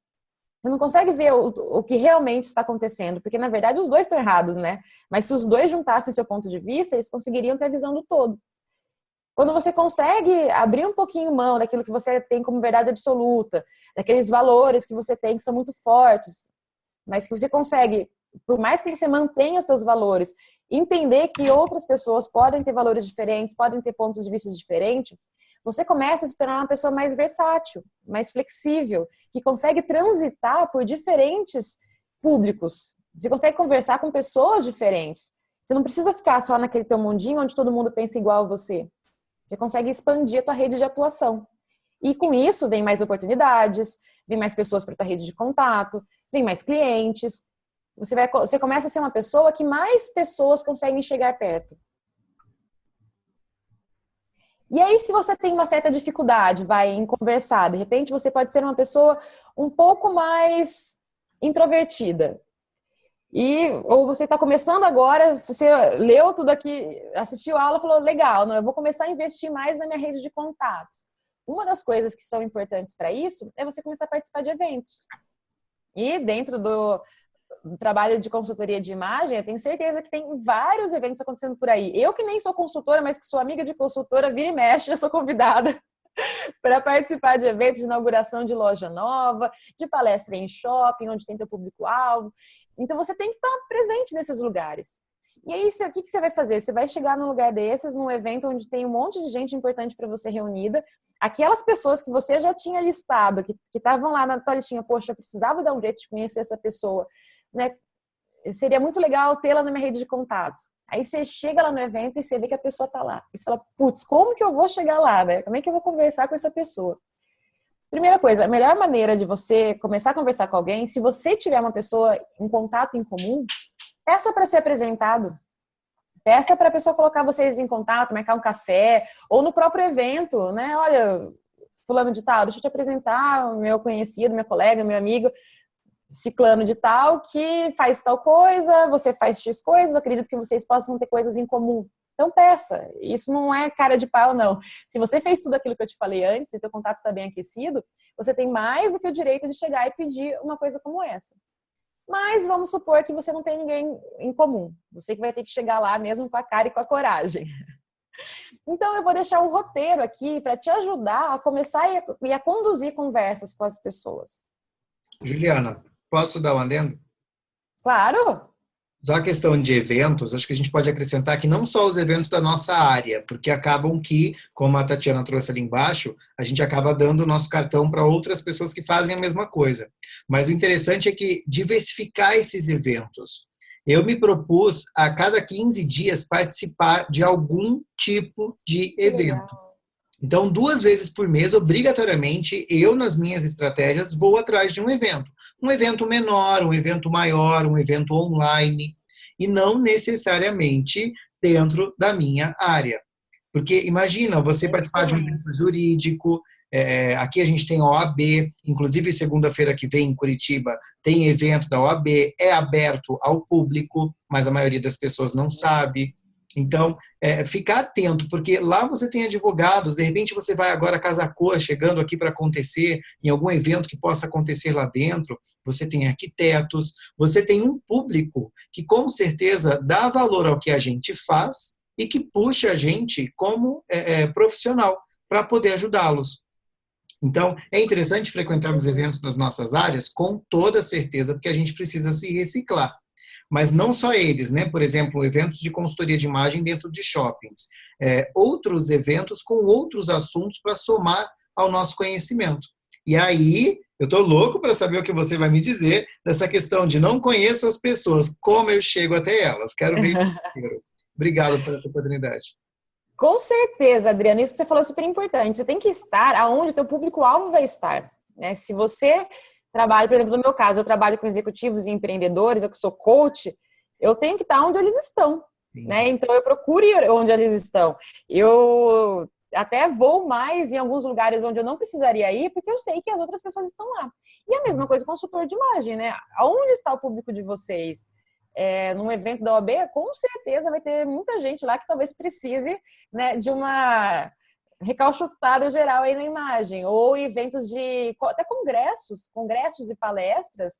Você não consegue ver o que realmente está acontecendo, porque na verdade os dois estão errados, né? Mas se os dois juntassem seu ponto de vista, eles conseguiriam ter a visão do todo. Quando você consegue abrir um pouquinho mão daquilo que você tem como verdade absoluta, daqueles valores que você tem que são muito fortes, mas que você consegue, por mais que você mantenha os seus valores, entender que outras pessoas podem ter valores diferentes, podem ter pontos de vista diferentes, você começa a se tornar uma pessoa mais versátil, mais flexível, que consegue transitar por diferentes públicos. Você consegue conversar com pessoas diferentes. Você não precisa ficar só naquele teu mundinho onde todo mundo pensa igual a você. Você consegue expandir a tua rede de atuação. E com isso vem mais oportunidades, vem mais pessoas para a tua rede de contato, vem mais clientes. Você começa a ser uma pessoa que mais pessoas conseguem chegar perto. E aí, se você tem uma certa dificuldade, em conversar, de repente você pode ser uma pessoa um pouco mais introvertida. Ou você está começando agora, você leu tudo aqui, assistiu a aula, falou, legal, não, eu vou começar a investir mais na minha rede de contatos. Uma das coisas que são importantes para isso é você começar a participar de eventos. E dentro do trabalho de consultoria de imagem, eu tenho certeza que tem vários eventos acontecendo por aí. Eu que nem sou consultora, mas que sou amiga de consultora, vira e mexe, eu sou convidada para participar de eventos de inauguração de loja nova, de palestra em shopping, onde tem teu público-alvo. Então, você tem que estar presente nesses lugares. E aí, o que você vai fazer? Você vai chegar num lugar desses, num evento onde tem um monte de gente importante para você reunida. Aquelas pessoas que você já tinha listado, que estavam lá na tua listinha, poxa, eu precisava dar um jeito de conhecer essa pessoa, né? Seria muito legal tê-la na minha rede de contatos. Aí você chega lá no evento e você vê que a pessoa está lá. E você fala, putz, como que eu vou chegar lá, né? Como é que eu vou conversar com essa pessoa? Primeira coisa, a melhor maneira de você começar a conversar com alguém, se você tiver uma pessoa em contato em comum, peça para ser apresentado. Peça para a pessoa colocar vocês em contato, marcar um café, ou no próprio evento, né? Olha, fulano de tal, deixa eu te apresentar o meu conhecido, meu colega, meu amigo, ciclano de tal, que faz tal coisa, você faz X coisas, eu acredito que vocês possam ter coisas em comum. Então peça, isso não é cara de pau, não. Se você fez tudo aquilo que eu te falei antes, e teu contato está bem aquecido, você tem mais do que o direito de chegar e pedir uma coisa como essa. Mas vamos supor que você não tem ninguém em comum. Você que vai ter que chegar lá mesmo com a cara e com a coragem. Então eu vou deixar um roteiro aqui para te ajudar a começar e a conduzir conversas com as pessoas. Juliana, posso dar um adendo? Claro! Só a questão de eventos, acho que a gente pode acrescentar que não só os eventos da nossa área, porque acabam que, como a Tatiana trouxe ali embaixo, a gente acaba dando o nosso cartão para outras pessoas que fazem a mesma coisa. Mas o interessante é que diversificar esses eventos. Eu me propus a cada 15 dias participar de algum tipo de evento. Então, 2 vezes por mês, obrigatoriamente, eu, nas minhas estratégias, vou atrás de um evento. Um evento menor, um evento maior, um evento online, e não necessariamente dentro da minha área. Porque imagina, você participar de um evento jurídico, aqui a gente tem a OAB, inclusive segunda-feira que vem em Curitiba tem evento da OAB, é aberto ao público, mas a maioria das pessoas não sabe. Então, ficar atento, porque lá você tem advogados, de repente você vai agora a Casa Cor chegando aqui para acontecer, em algum evento que possa acontecer lá dentro, você tem arquitetos, você tem um público que com certeza dá valor ao que a gente faz e que puxa a gente como profissional para poder ajudá-los. Então, é interessante frequentarmos eventos nas nossas áreas, com toda certeza, porque a gente precisa se reciclar. Mas não só eles, né? Por exemplo, eventos de consultoria de imagem dentro de shoppings. Outros eventos com outros assuntos para somar ao nosso conhecimento. E aí, eu estou louco para saber o que você vai me dizer dessa questão de não conheço as pessoas, como eu chego até elas. Quero ver isso. Obrigado por essa oportunidade. Com certeza, Adriana, isso que você falou é super importante. Você tem que estar aonde o teu público-alvo vai estar, né? Se você trabalha, por exemplo, no meu caso, eu trabalho com executivos e empreendedores, eu que sou coach, eu tenho que estar onde eles estão, né? Então eu procuro ir onde eles estão. Eu até vou mais em alguns lugares onde eu não precisaria ir, porque eu sei que as outras pessoas estão lá. E a mesma coisa com consultor de imagem, né? Aonde está o público de vocês? Num evento da OAB, com certeza vai ter muita gente lá que talvez precise, né, de uma recalchutada geral aí na imagem, ou eventos de até congressos e palestras,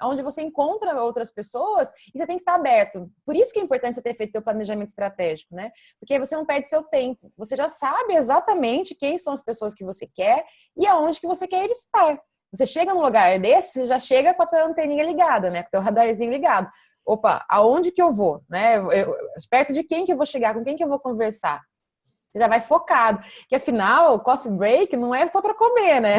onde você encontra outras pessoas e você tem que estar aberto. Por isso que é importante você ter feito seu planejamento estratégico, né? Porque aí você não perde seu tempo. Você já sabe exatamente quem são as pessoas que você quer e aonde que você quer estar. Você chega num lugar desse, você já chega com a tua anteninha ligada, né? Com o teu radarzinho ligado. Opa, aonde que eu vou, né? Perto de quem que eu vou chegar, com quem que eu vou conversar? Você já vai focado. Que afinal, coffee break não é só para comer, né?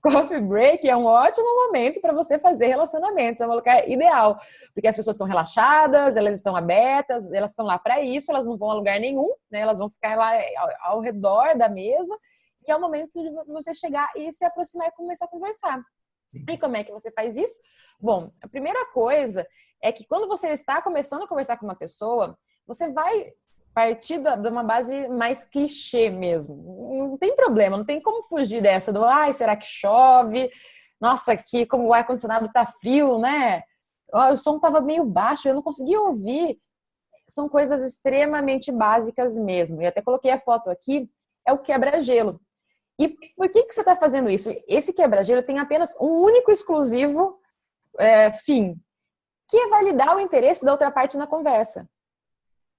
Coffee break é um ótimo momento para você fazer relacionamentos. É um lugar ideal. Porque as pessoas estão relaxadas, elas estão abertas, elas estão lá para isso, elas não vão a lugar nenhum, né? Elas vão ficar lá ao redor da mesa. E é o momento de você chegar e se aproximar e começar a conversar. E como é que você faz isso? Bom, a primeira coisa é que quando você está começando a conversar com uma pessoa, você vai partir de uma base mais clichê mesmo. Não tem problema, não tem como fugir dessa do, ai, será que chove? Nossa, aqui como o ar-condicionado tá frio, né? O som tava meio baixo, eu não conseguia ouvir. São coisas extremamente básicas mesmo. E até coloquei a foto aqui, é o quebra-gelo. E por que você está fazendo isso? Esse quebra-gelo tem apenas um único exclusivo fim, que é validar o interesse da outra parte na conversa.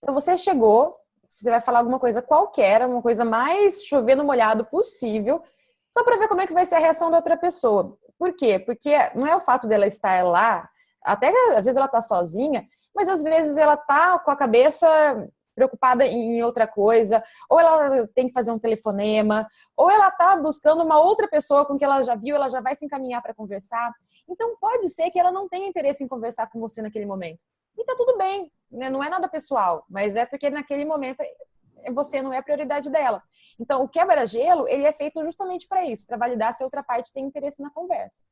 Então você chegou, você vai falar alguma coisa qualquer, uma coisa mais chover no molhado possível, só para ver como é que vai ser a reação da outra pessoa. Por quê? Porque não é o fato dela estar lá, até às vezes ela está sozinha, mas às vezes ela está com a cabeça preocupada em outra coisa, ou ela tem que fazer um telefonema, ou ela está buscando uma outra pessoa com que ela já viu, ela já vai se encaminhar para conversar. Então pode ser que ela não tenha interesse em conversar com você naquele momento. E tá tudo bem, né? Não é nada pessoal, mas é porque naquele momento você não é a prioridade dela. Então o quebra-gelo, ele é feito justamente para isso, para validar se a outra parte tem interesse na conversa.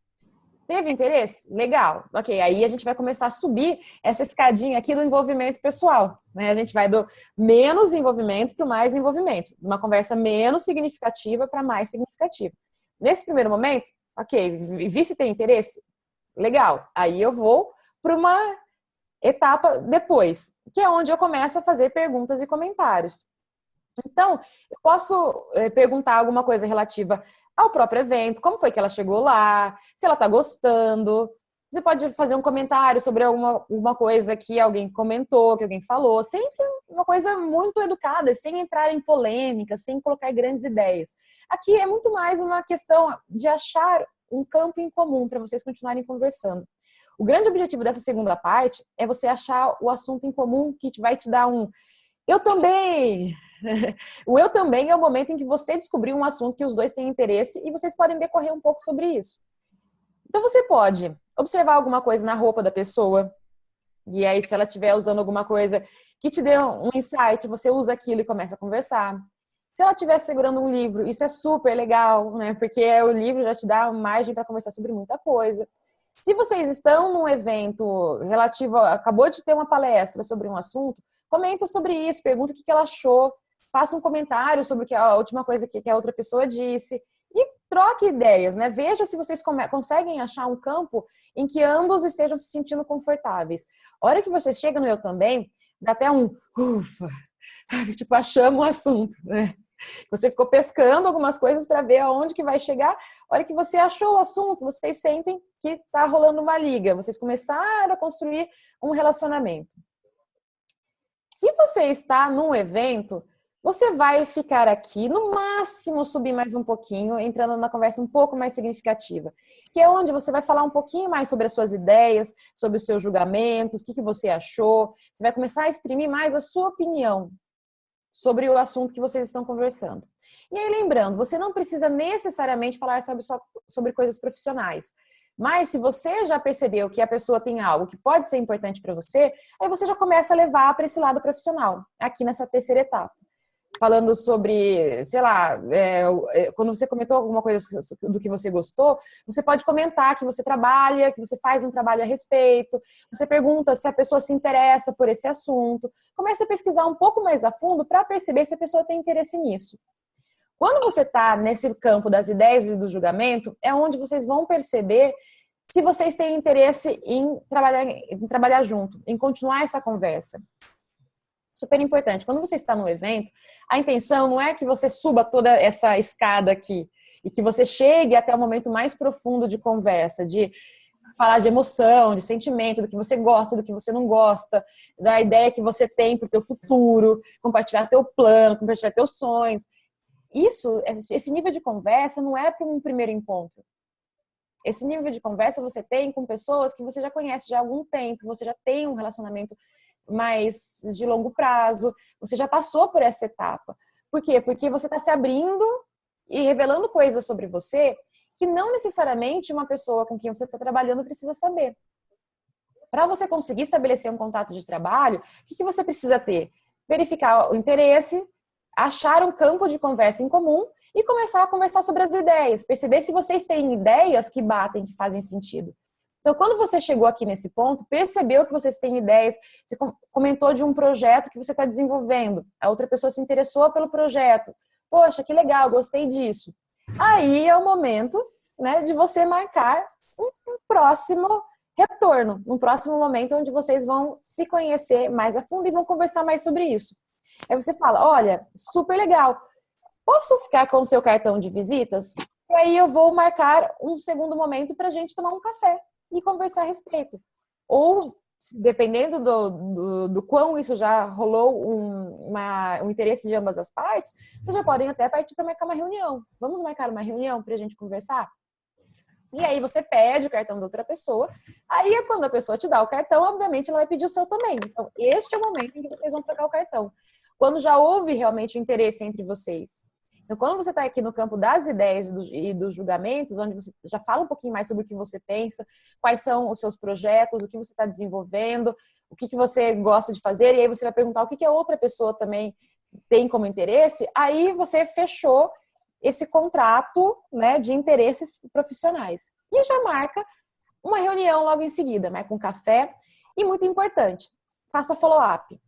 Teve interesse? Legal. Ok, aí a gente vai começar a subir essa escadinha aqui do envolvimento pessoal. Né? A gente vai do menos envolvimento para o mais envolvimento. De uma conversa menos significativa para mais significativa. Nesse primeiro momento, ok, vi se tem interesse? Legal. Aí eu vou para uma etapa depois, que é onde eu começo a fazer perguntas e comentários. Então, eu posso perguntar alguma coisa relativa ao próprio evento, como foi que ela chegou lá, se ela está gostando. Você pode fazer um comentário sobre alguma coisa que alguém comentou, que alguém falou. Sempre uma coisa muito educada, sem entrar em polêmica, sem colocar grandes ideias. Aqui é muito mais uma questão de achar um campo em comum para vocês continuarem conversando. O grande objetivo dessa segunda parte é você achar o assunto em comum que vai te dar um eu também. O eu também é o momento em que você descobriu um assunto que os dois têm interesse e vocês podem decorrer um pouco sobre isso. Então você pode observar alguma coisa na roupa da pessoa e aí se ela estiver usando alguma coisa que te dê um insight, você usa aquilo e começa a conversar. Se ela estiver segurando um livro, isso é super legal, né? Porque o livro já te dá margem para conversar sobre muita coisa. Se vocês estão num evento relativo, acabou de ter uma palestra sobre um assunto, comenta sobre isso, pergunta o que ela achou, faça um comentário sobre a última coisa que a outra pessoa disse e troque ideias, né? Veja se vocês conseguem achar um campo em que ambos estejam se sentindo confortáveis. A hora que vocês chegam no eu também, dá até um ufa, tipo, achamos um assunto, né? Você ficou pescando algumas coisas para ver aonde que vai chegar. A hora que você achou o assunto, vocês sentem que está rolando uma liga. Vocês começaram a construir um relacionamento. Se você está num evento, você vai ficar aqui, no máximo subir mais um pouquinho, entrando numa conversa um pouco mais significativa, que é onde você vai falar um pouquinho mais sobre as suas ideias, sobre os seus julgamentos, o que você achou. Você vai começar a exprimir mais a sua opinião sobre o assunto que vocês estão conversando. E aí, lembrando, você não precisa necessariamente falar sobre coisas profissionais. Mas se você já percebeu que a pessoa tem algo que pode ser importante para você, aí você já começa a levar para esse lado profissional, aqui nessa terceira etapa. Falando sobre, sei lá, quando você comentou alguma coisa do que você gostou, você pode comentar que você trabalha, que você faz um trabalho a respeito, você pergunta se a pessoa se interessa por esse assunto, começa a pesquisar um pouco mais a fundo para perceber se a pessoa tem interesse nisso. Quando você está nesse campo das ideias e do julgamento, é onde vocês vão perceber se vocês têm interesse em trabalhar junto, em continuar essa conversa. Super importante. Quando você está no evento, a intenção não é que você suba toda essa escada aqui e que você chegue até o momento mais profundo de conversa, de falar de emoção, de sentimento, do que você gosta, do que você não gosta, da ideia que você tem para o teu futuro, compartilhar teu plano, compartilhar teus sonhos. Esse nível de conversa não é para um primeiro encontro. Esse nível de conversa você tem com pessoas que você já conhece já há algum tempo, você já tem um relacionamento mais de longo prazo, você já passou por essa etapa. Por quê? Porque você está se abrindo e revelando coisas sobre você que não necessariamente uma pessoa com quem você está trabalhando precisa saber. Para você conseguir estabelecer um contato de trabalho, o que você precisa ter? Verificar o interesse, achar um campo de conversa em comum e começar a conversar sobre as ideias. Perceber se vocês têm ideias que batem, que fazem sentido. Então, quando você chegou aqui nesse ponto, percebeu que vocês têm ideias, você comentou de um projeto que você está desenvolvendo, a outra pessoa se interessou pelo projeto. Poxa, que legal, gostei disso. Aí é o momento, né, de você marcar um próximo retorno, um próximo momento onde vocês vão se conhecer mais a fundo e vão conversar mais sobre isso. Aí você fala, olha, super legal, posso ficar com o seu cartão de visitas? E aí eu vou marcar um segundo momento para a gente tomar um café e conversar a respeito. Ou, dependendo do quão isso já rolou um interesse de ambas as partes, vocês já podem até partir para marcar uma reunião. Vamos marcar uma reunião para a gente conversar? E aí você pede o cartão da outra pessoa. Aí, quando a pessoa te dá o cartão, obviamente ela vai pedir o seu também. Então, este é o momento em que vocês vão trocar o cartão. Quando já houve realmente o interesse entre vocês. Então, quando você está aqui no campo das ideias e dos julgamentos, onde você já fala um pouquinho mais sobre o que você pensa, quais são os seus projetos, o que você está desenvolvendo, o que você gosta de fazer, e aí você vai perguntar o que a outra pessoa também tem como interesse, aí você fechou esse contrato, né, de interesses profissionais. E já marca uma reunião logo em seguida, marca um café. E muito importante, faça follow-up.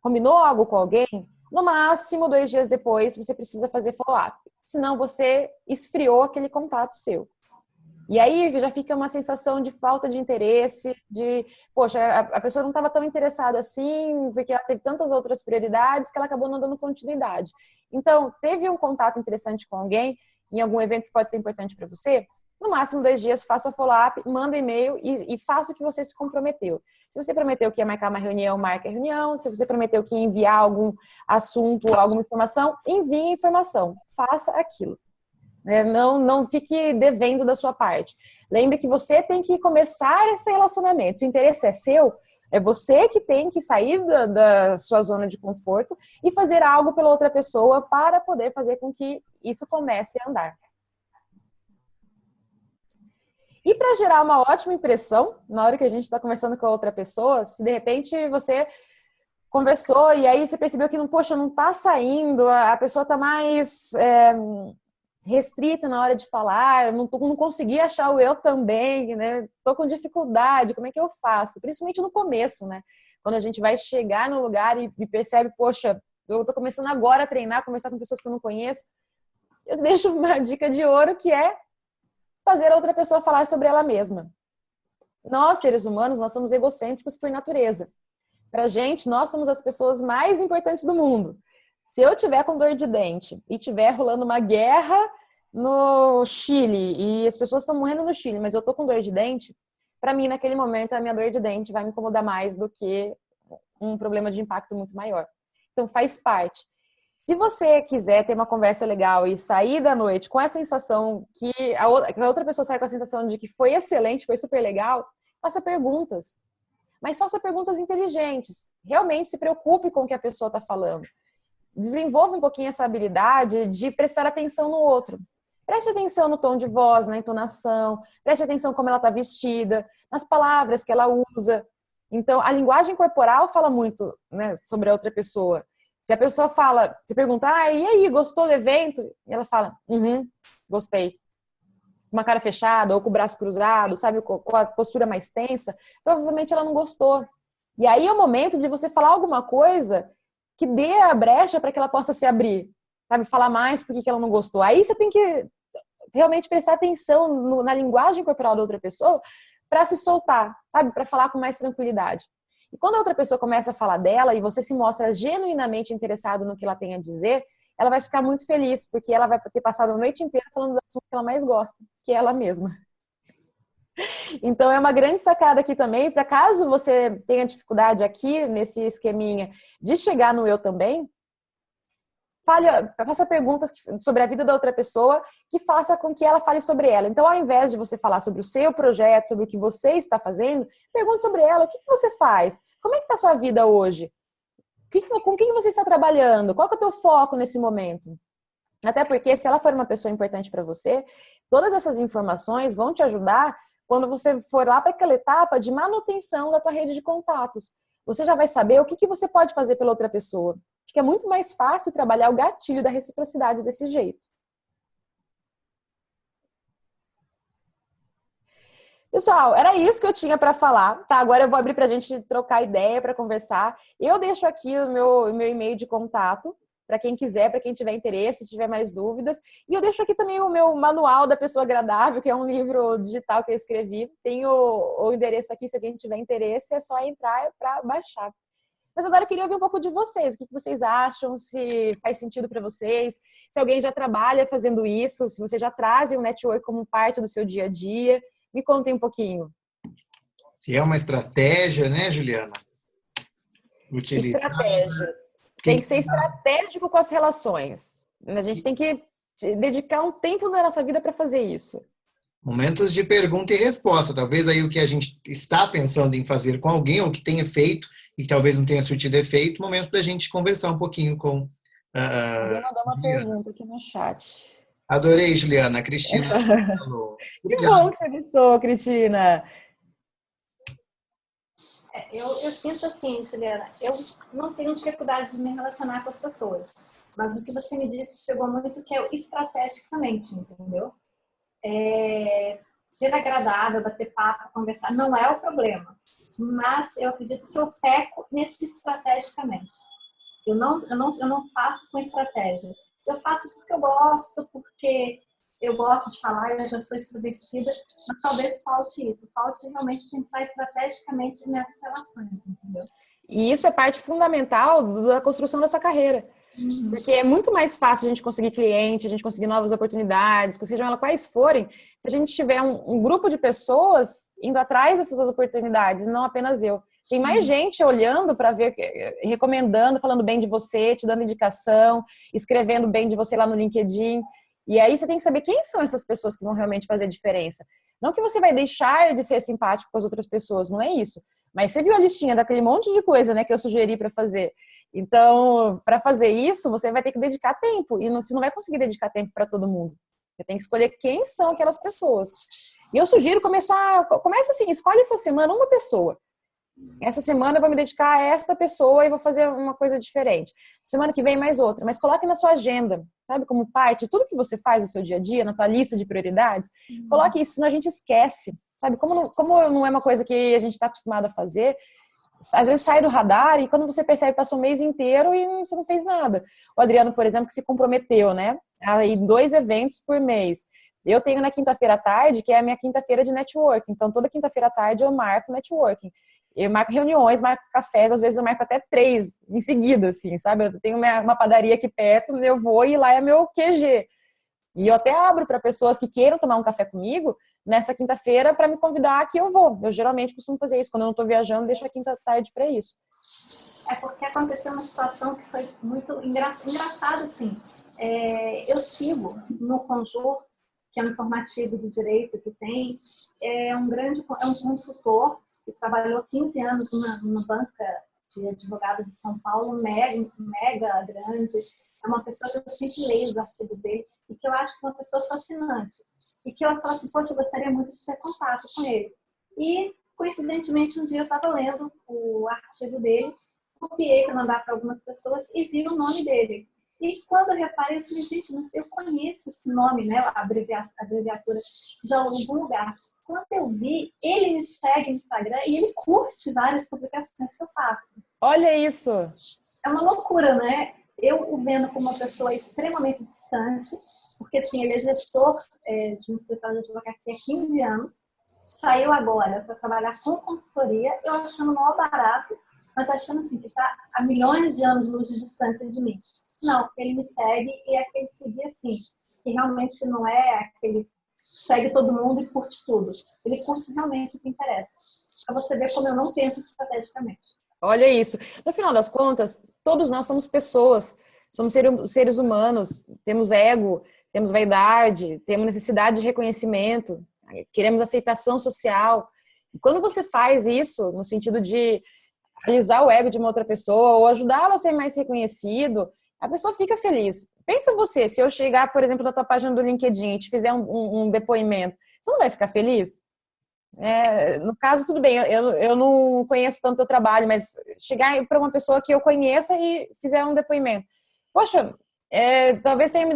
Combinou algo com alguém? No máximo 2 dias depois você precisa fazer follow-up. Senão você esfriou aquele contato seu. E aí já fica uma sensação de falta de interesse, de, poxa, a pessoa não estava tão interessada assim, porque ela teve tantas outras prioridades que ela acabou não dando continuidade. Então, teve um contato interessante com alguém, em algum evento que pode ser importante para você, no máximo 2 dias, faça follow-up, manda um e-mail e faça o que você se comprometeu. Se você prometeu que ia marcar uma reunião, marque a reunião. Se você prometeu que ia enviar algum assunto, alguma informação, envie a informação. Faça aquilo. Não fique devendo da sua parte. Lembre que você tem que começar esse relacionamento. Se o interesse é seu, é você que tem que sair da sua zona de conforto e fazer algo pela outra pessoa para poder fazer com que isso comece a andar. E para gerar uma ótima impressão, na hora que a gente está conversando com a outra pessoa, se de repente você conversou e aí você percebeu que não está saindo, a pessoa está mais restrita na hora de falar, não consegui achar o eu também, né? Tô com dificuldade, como é que eu faço? Principalmente no começo, né? Quando a gente vai chegar no lugar e percebe, poxa, eu tô começando agora a treinar, conversar com pessoas que eu não conheço, eu deixo uma dica de ouro que é fazer a outra pessoa falar sobre ela mesma. Nós, seres humanos, nós somos egocêntricos por natureza. Pra gente, nós somos as pessoas mais importantes do mundo. Se eu tiver com dor de dente e tiver rolando uma guerra no Chile e as pessoas estão morrendo no Chile, mas eu tô com dor de dente, para mim, naquele momento, a minha dor de dente vai me incomodar mais do que um problema de impacto muito maior. Então, faz parte. Se você quiser ter uma conversa legal e sair da noite com a sensação que a outra pessoa sai com a sensação de que foi excelente, foi super legal, faça perguntas. Mas faça perguntas inteligentes. Realmente se preocupe com o que a pessoa está falando. Desenvolva um pouquinho essa habilidade de prestar atenção no outro. Preste atenção no tom de voz, na entonação, preste atenção como ela está vestida, nas palavras que ela usa. Então, a linguagem corporal fala muito, né, sobre a outra pessoa. Se a pessoa fala, se pergunta, e aí, gostou do evento? E ela fala, gostei. Com uma cara fechada ou com o braço cruzado, sabe, com a postura mais tensa, provavelmente ela não gostou. E aí é o momento de você falar alguma coisa que dê a brecha para que ela possa se abrir, sabe? Falar mais porque ela não gostou. Aí você tem que realmente prestar atenção na linguagem corporal da outra pessoa para se soltar, sabe? Para falar com mais tranquilidade. E quando a outra pessoa começa a falar dela e você se mostra genuinamente interessado no que ela tem a dizer, ela vai ficar muito feliz, porque ela vai ter passado a noite inteira falando do assunto que ela mais gosta, que é ela mesma. Então, é uma grande sacada aqui também, para caso você tenha dificuldade aqui, nesse esqueminha, de chegar no eu também, faça perguntas sobre a vida da outra pessoa que faça com que ela fale sobre ela. Então, ao invés de você falar sobre o seu projeto, sobre o que você está fazendo, pergunte sobre ela, o que você faz? Como é que está a sua vida hoje? Com quem você está trabalhando? Qual que é o teu foco nesse momento? Até porque, se ela for uma pessoa importante para você, todas essas informações vão te ajudar quando você for lá para aquela etapa de manutenção da tua rede de contatos. Você já vai saber o que você pode fazer pela outra pessoa. Fica muito mais fácil trabalhar o gatilho da reciprocidade desse jeito. Pessoal, era isso que eu tinha para falar, tá? Agora eu vou abrir para a gente trocar ideia, para conversar. Eu deixo aqui o meu e-mail de contato para quem quiser, para quem tiver interesse, tiver mais dúvidas. E eu deixo aqui também o meu manual da pessoa agradável, que é um livro digital que eu escrevi. Tem o endereço aqui, se alguém tiver interesse, é só entrar para baixar. Mas agora eu queria ouvir um pouco de vocês. O que vocês acham? Se faz sentido para vocês? Se alguém já trabalha fazendo isso? Se você já traz o network como parte do seu dia a dia? Me contem um pouquinho. Se é uma estratégia, né, Juliana? Utilizar. Estratégia. Tem que ser estratégico com as relações. A gente tem que dedicar um tempo na nossa vida para fazer isso. Momentos de pergunta e resposta. Talvez aí o que a gente está pensando em fazer com alguém, ou que tenha feito, e que talvez não tenha surtido efeito, momento da gente conversar um pouquinho com Alguém mandou uma Juliana. pergunta aqui no chat. Adorei, Juliana. A Cristina falou. Que bom que você gostou, Cristina. Eu sinto assim, Juliana, eu não tenho dificuldade de me relacionar com as pessoas. Mas o que você me disse pegou muito, que é estrategicamente, entendeu? Ser agradável, bater papo, conversar, não é o problema. Mas eu acredito que eu peco nesse estrategicamente. Eu não faço com estratégia. Eu faço porque eu gosto de falar, eu já sou extrovertida, mas talvez falte isso. Falte realmente pensar estrategicamente nessas relações, entendeu? E isso é parte fundamental da construção dessa carreira. Porque é muito mais fácil a gente conseguir cliente, a gente conseguir novas oportunidades, sejam elas quais forem, se a gente tiver um grupo de pessoas indo atrás dessas oportunidades, não apenas eu. Tem mais gente olhando para ver, recomendando, falando bem de você, te dando indicação, escrevendo bem de você lá no LinkedIn. E aí você tem que saber quem são essas pessoas que vão realmente fazer a diferença. Não que você vai deixar de ser simpático com as outras pessoas, não é isso. Mas você viu a listinha daquele monte de coisa, né, que eu sugeri para fazer. Então, para fazer isso, você vai ter que dedicar tempo. E você não vai conseguir dedicar tempo para todo mundo. Você tem que escolher quem são aquelas pessoas. E eu sugiro começa assim, escolhe essa semana uma pessoa. Essa semana eu vou me dedicar a esta pessoa e vou fazer uma coisa diferente. Semana que vem mais outra. Mas coloque na sua agenda, sabe? Como parte de tudo que você faz no seu dia a dia, na tua lista de prioridades. Coloque isso, senão a gente esquece. Sabe? Como não é uma coisa que a gente está acostumado a fazer, às vezes sai do radar e quando você percebe, passa um mês inteiro e você não fez nada. O Adriano, por exemplo, que se comprometeu, né? A ir 2 eventos por mês. Eu tenho na quinta-feira à tarde, que é a minha quinta-feira de networking. Então, toda quinta-feira à tarde eu marco networking. Eu marco reuniões, marco cafés, às vezes eu marco até 3 em seguida, assim, sabe? Eu tenho uma padaria aqui perto, eu vou e lá é meu QG. E eu até abro para pessoas que queiram tomar um café comigo nessa quinta-feira para me convidar que eu vou. Eu geralmente costumo fazer isso. Quando eu não estou viajando, deixo a quinta-tarde para isso. É porque aconteceu uma situação que foi muito engraçada, assim. Eu sigo no Conjur, que é um informativo de direito que tem, é um consultor que trabalhou 15 anos numa banca de advogados de São Paulo, mega grande. É uma pessoa que eu sempre leio os artigos dele e que eu acho que é uma pessoa fascinante. E que eu falo assim, poxa, eu gostaria muito de ter contato com ele. E, coincidentemente, um dia eu estava lendo o artigo dele, copiei para mandar para algumas pessoas e vi o nome dele. E quando eu reparei, eu falei, gente, mas eu conheço esse nome, né, a abreviatura de algum lugar. Quando eu vi, ele me segue no Instagram e ele curte várias publicações que eu faço. Olha isso! É uma loucura, né? Eu o vendo como uma pessoa extremamente distante, porque assim, ele é gestor de um escritório de advocacia há 15 anos, saiu agora para trabalhar com consultoria, eu achando maior barato, mas achando assim, que está a milhões de anos-luz de distância de mim. Não, ele me segue e é aquele seguir assim, que realmente não é aquele segue todo mundo e curte tudo. Ele curte realmente o que interessa. Para você ver como eu não penso estrategicamente. Olha isso. No final das contas, todos nós somos pessoas, somos seres humanos, temos ego, temos vaidade, temos necessidade de reconhecimento, queremos aceitação social. E quando você faz isso, no sentido de realizar o ego de uma outra pessoa ou ajudá-la a ser mais reconhecido, a pessoa fica feliz. Pensa você, se eu chegar, por exemplo, na tua página do LinkedIn e te fizer um depoimento, você não vai ficar feliz? No caso, tudo bem, eu não conheço tanto o teu trabalho, mas chegar para uma pessoa que eu conheça e fizer um depoimento. Poxa, talvez tenha me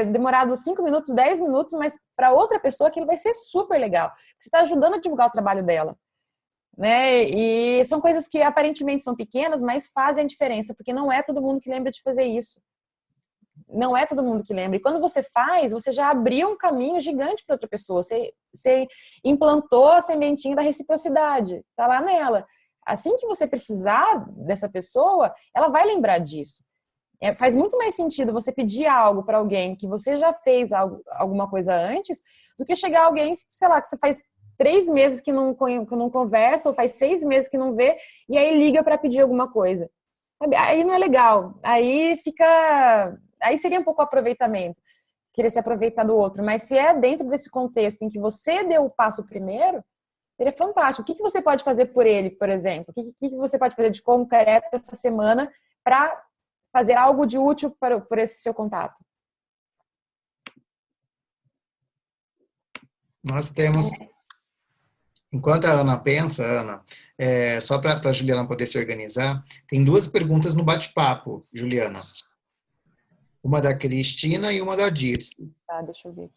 demorado 5 minutos, 10 minutos, mas para outra pessoa aquilo vai ser super legal. Você está ajudando a divulgar o trabalho dela, né? E são coisas que aparentemente são pequenas, mas fazem a diferença, porque não é todo mundo que lembra de fazer isso. Não é todo mundo que lembra. E quando você faz, você já abriu um caminho gigante para outra pessoa. Você implantou a sementinha da reciprocidade. Tá lá nela. Assim que você precisar dessa pessoa, ela vai lembrar disso. Faz muito mais sentido você pedir algo para alguém que você já fez alguma coisa antes, do que chegar alguém, sei lá, que você faz 3 meses que não conversa, ou faz 6 meses que não vê, e aí liga para pedir alguma coisa. Aí não é legal. Aí seria um pouco aproveitamento, querer se aproveitar do outro. Mas se é dentro desse contexto em que você deu o passo primeiro, seria fantástico. O que você pode fazer por ele, por exemplo? O que você pode fazer de concreto essa semana para fazer algo de útil por esse seu contato? Nós temos... Enquanto a Ana pensa, Ana, só para a Juliana poder se organizar, tem 2 perguntas no bate-papo, Juliana. Uma da Cristina e uma da Diz. Tá, deixa eu ver.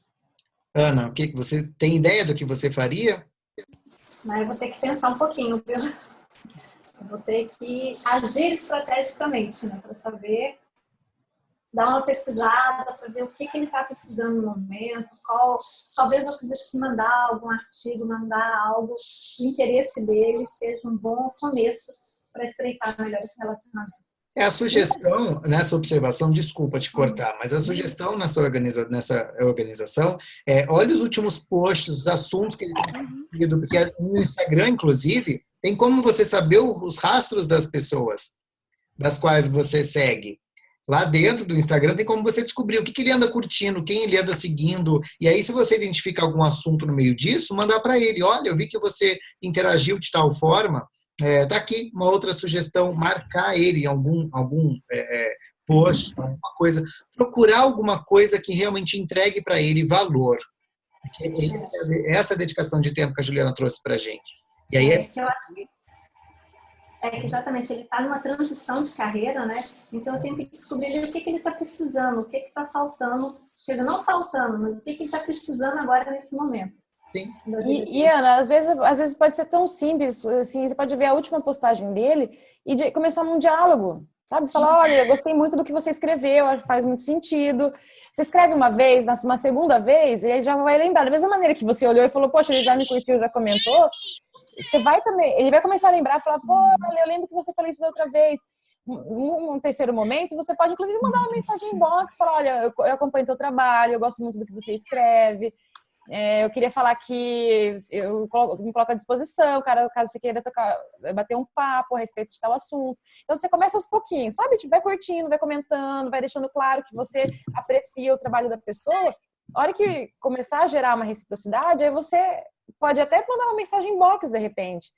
Ana, você tem ideia do que você faria? Mas eu vou ter que pensar um pouquinho, viu? Eu vou ter que agir estrategicamente, né? Para saber, dar uma pesquisada, para ver o que ele está precisando no momento, talvez eu tivesse que mandar algum artigo, mandar algo do interesse dele, seja um bom começo para estreitar melhor esse relacionamento. A sugestão, nessa observação, desculpa te cortar, mas a sugestão nessa organização olhe os últimos posts, os assuntos que ele tem discutido, porque no Instagram, inclusive, tem como você saber os rastros das pessoas das quais você segue. Lá dentro do Instagram tem como você descobrir o que ele anda curtindo, quem ele anda seguindo, e aí se você identifica algum assunto no meio disso, mandar para ele, olha, eu vi que você interagiu de tal forma, tá aqui uma outra sugestão, marcar ele em algum post, alguma coisa, procurar alguma coisa que realmente entregue para ele valor. Essa dedicação de tempo que a Juliana trouxe para a gente. E aí que eu acho que exatamente, ele está numa transição de carreira, né? Então eu tenho que descobrir o que ele está precisando, o que está faltando, quer dizer, não faltando, mas o que ele está precisando agora nesse momento. Sim. E Ana, às vezes pode ser tão simples, assim, você pode ver a última postagem dele e começar um diálogo, sabe? Falar, olha, eu gostei muito do que você escreveu, faz muito sentido. Você escreve uma vez, uma segunda vez, e ele já vai lembrar. Da mesma maneira que você olhou e falou, poxa, ele já me curtiu, já comentou, ele vai começar a lembrar e falar, pô, olha, eu lembro que você falou isso da outra vez. Num terceiro momento, você pode, inclusive, mandar uma mensagem inbox, falar, olha, eu acompanho teu trabalho, eu gosto muito do que você escreve, eu queria falar que eu me coloco à disposição, caso você queira bater um papo a respeito de tal assunto. Então, você começa aos pouquinhos, sabe? Vai curtindo, vai comentando, vai deixando claro que você aprecia o trabalho da pessoa. A hora que começar a gerar uma reciprocidade, aí você pode até mandar uma mensagem inbox, de repente.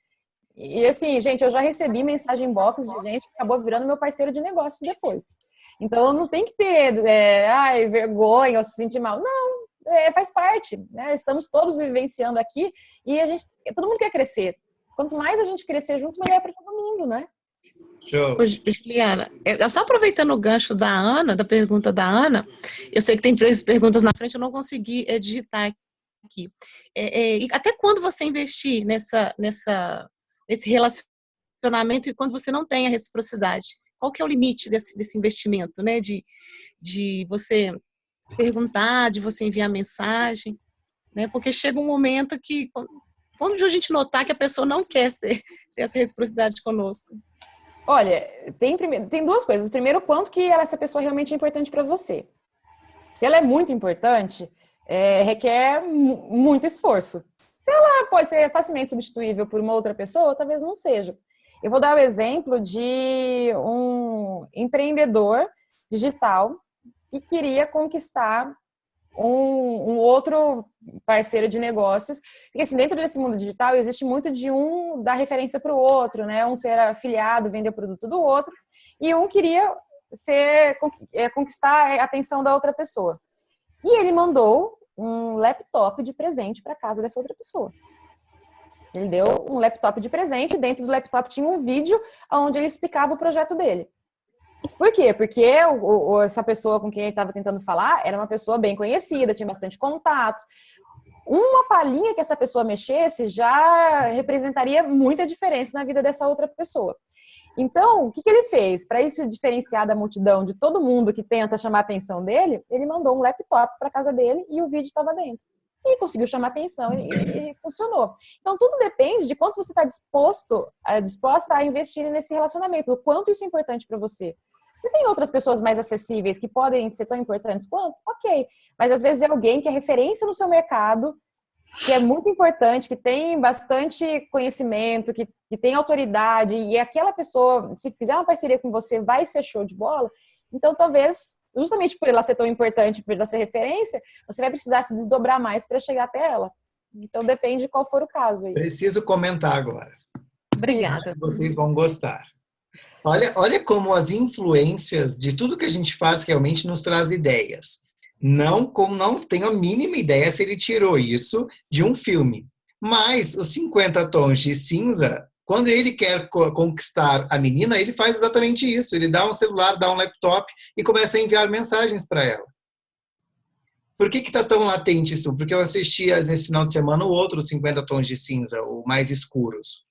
E assim, gente, eu já recebi mensagem inbox de gente que acabou virando meu parceiro de negócios depois. Então, não tem que ter vergonha ou se sentir mal. Não. Faz parte, né? Estamos todos vivenciando aqui e todo mundo quer crescer. Quanto mais a gente crescer junto, melhor para todo mundo, né? Show. Juliana, só aproveitando o gancho da Ana, da pergunta da Ana, eu sei que tem 3 perguntas na frente, eu não consegui digitar aqui. E até quando você investir nesse relacionamento e quando você não tem a reciprocidade? Qual que é o limite desse investimento, né? De você perguntar, de você enviar mensagem, né? Porque chega um momento que, quando a gente notar que a pessoa não quer ter essa reciprocidade conosco. Olha, tem 2 coisas. Primeiro, quanto que essa pessoa realmente é importante para você. Se ela é muito importante, requer muito esforço. Se ela pode ser facilmente substituível por uma outra pessoa, talvez não seja. Eu vou dar o exemplo de um empreendedor digital que queria conquistar um outro parceiro de negócios. Porque assim, dentro desse mundo digital existe muito de um dar referência para o outro, né? Um ser afiliado, vender o produto do outro, e um queria conquistar a atenção da outra pessoa. E ele mandou um laptop de presente para casa dessa outra pessoa. Ele deu um laptop de presente, dentro do laptop tinha um vídeo onde ele explicava o projeto dele. Por quê? Porque essa pessoa com quem ele estava tentando falar era uma pessoa bem conhecida, tinha bastante contatos. Uma palhinha que essa pessoa mexesse já representaria muita diferença na vida dessa outra pessoa. Então, o que ele fez? Para se diferenciar da multidão de todo mundo que tenta chamar a atenção dele, ele mandou um laptop para casa dele e o vídeo estava dentro. E conseguiu chamar atenção e funcionou. Então, tudo depende de quanto você está disposta a investir nesse relacionamento, o quanto isso é importante para você. Você tem outras pessoas mais acessíveis que podem ser tão importantes quanto? Ok. Mas às vezes é alguém que é referência no seu mercado, que é muito importante, que tem bastante conhecimento, que tem autoridade, e aquela pessoa, se fizer uma parceria com você, vai ser show de bola. Então, talvez, justamente por ela ser tão importante, por ela ser referência, você vai precisar se desdobrar mais para chegar até ela. Então, depende de qual for o caso. Aí. Preciso comentar agora. Obrigada. Vocês vão gostar. Olha como as influências de tudo que a gente faz realmente nos traz ideias. Não tenho a mínima ideia se ele tirou isso de um filme. Mas os 50 Tons de Cinza, quando ele quer conquistar a menina, ele faz exatamente isso. Ele dá um celular, dá um laptop e começa a enviar mensagens para ela. Por que está tão latente isso? Porque eu assisti nesse final de semana o outro 50 Tons de Cinza, o mais escuros.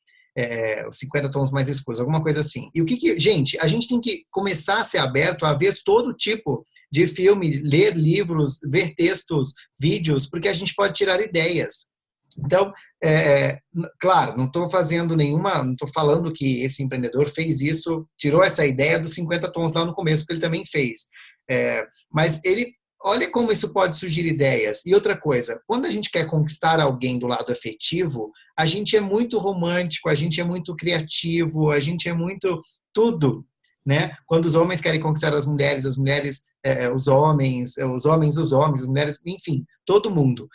Os 50 tons mais escuros, alguma coisa assim. E gente, a gente tem que começar a ser aberto a ver todo tipo de filme, ler livros, ver textos, vídeos, porque a gente pode tirar ideias. Então, claro, não estou falando que esse empreendedor fez isso, tirou essa ideia dos 50 tons lá no começo, que ele também fez. Mas olha como isso pode surgir ideias. E outra coisa, quando a gente quer conquistar alguém do lado afetivo, a gente é muito romântico, a gente é muito criativo, a gente é muito tudo, né? Quando os homens querem conquistar as mulheres os homens, as mulheres, enfim, todo mundo.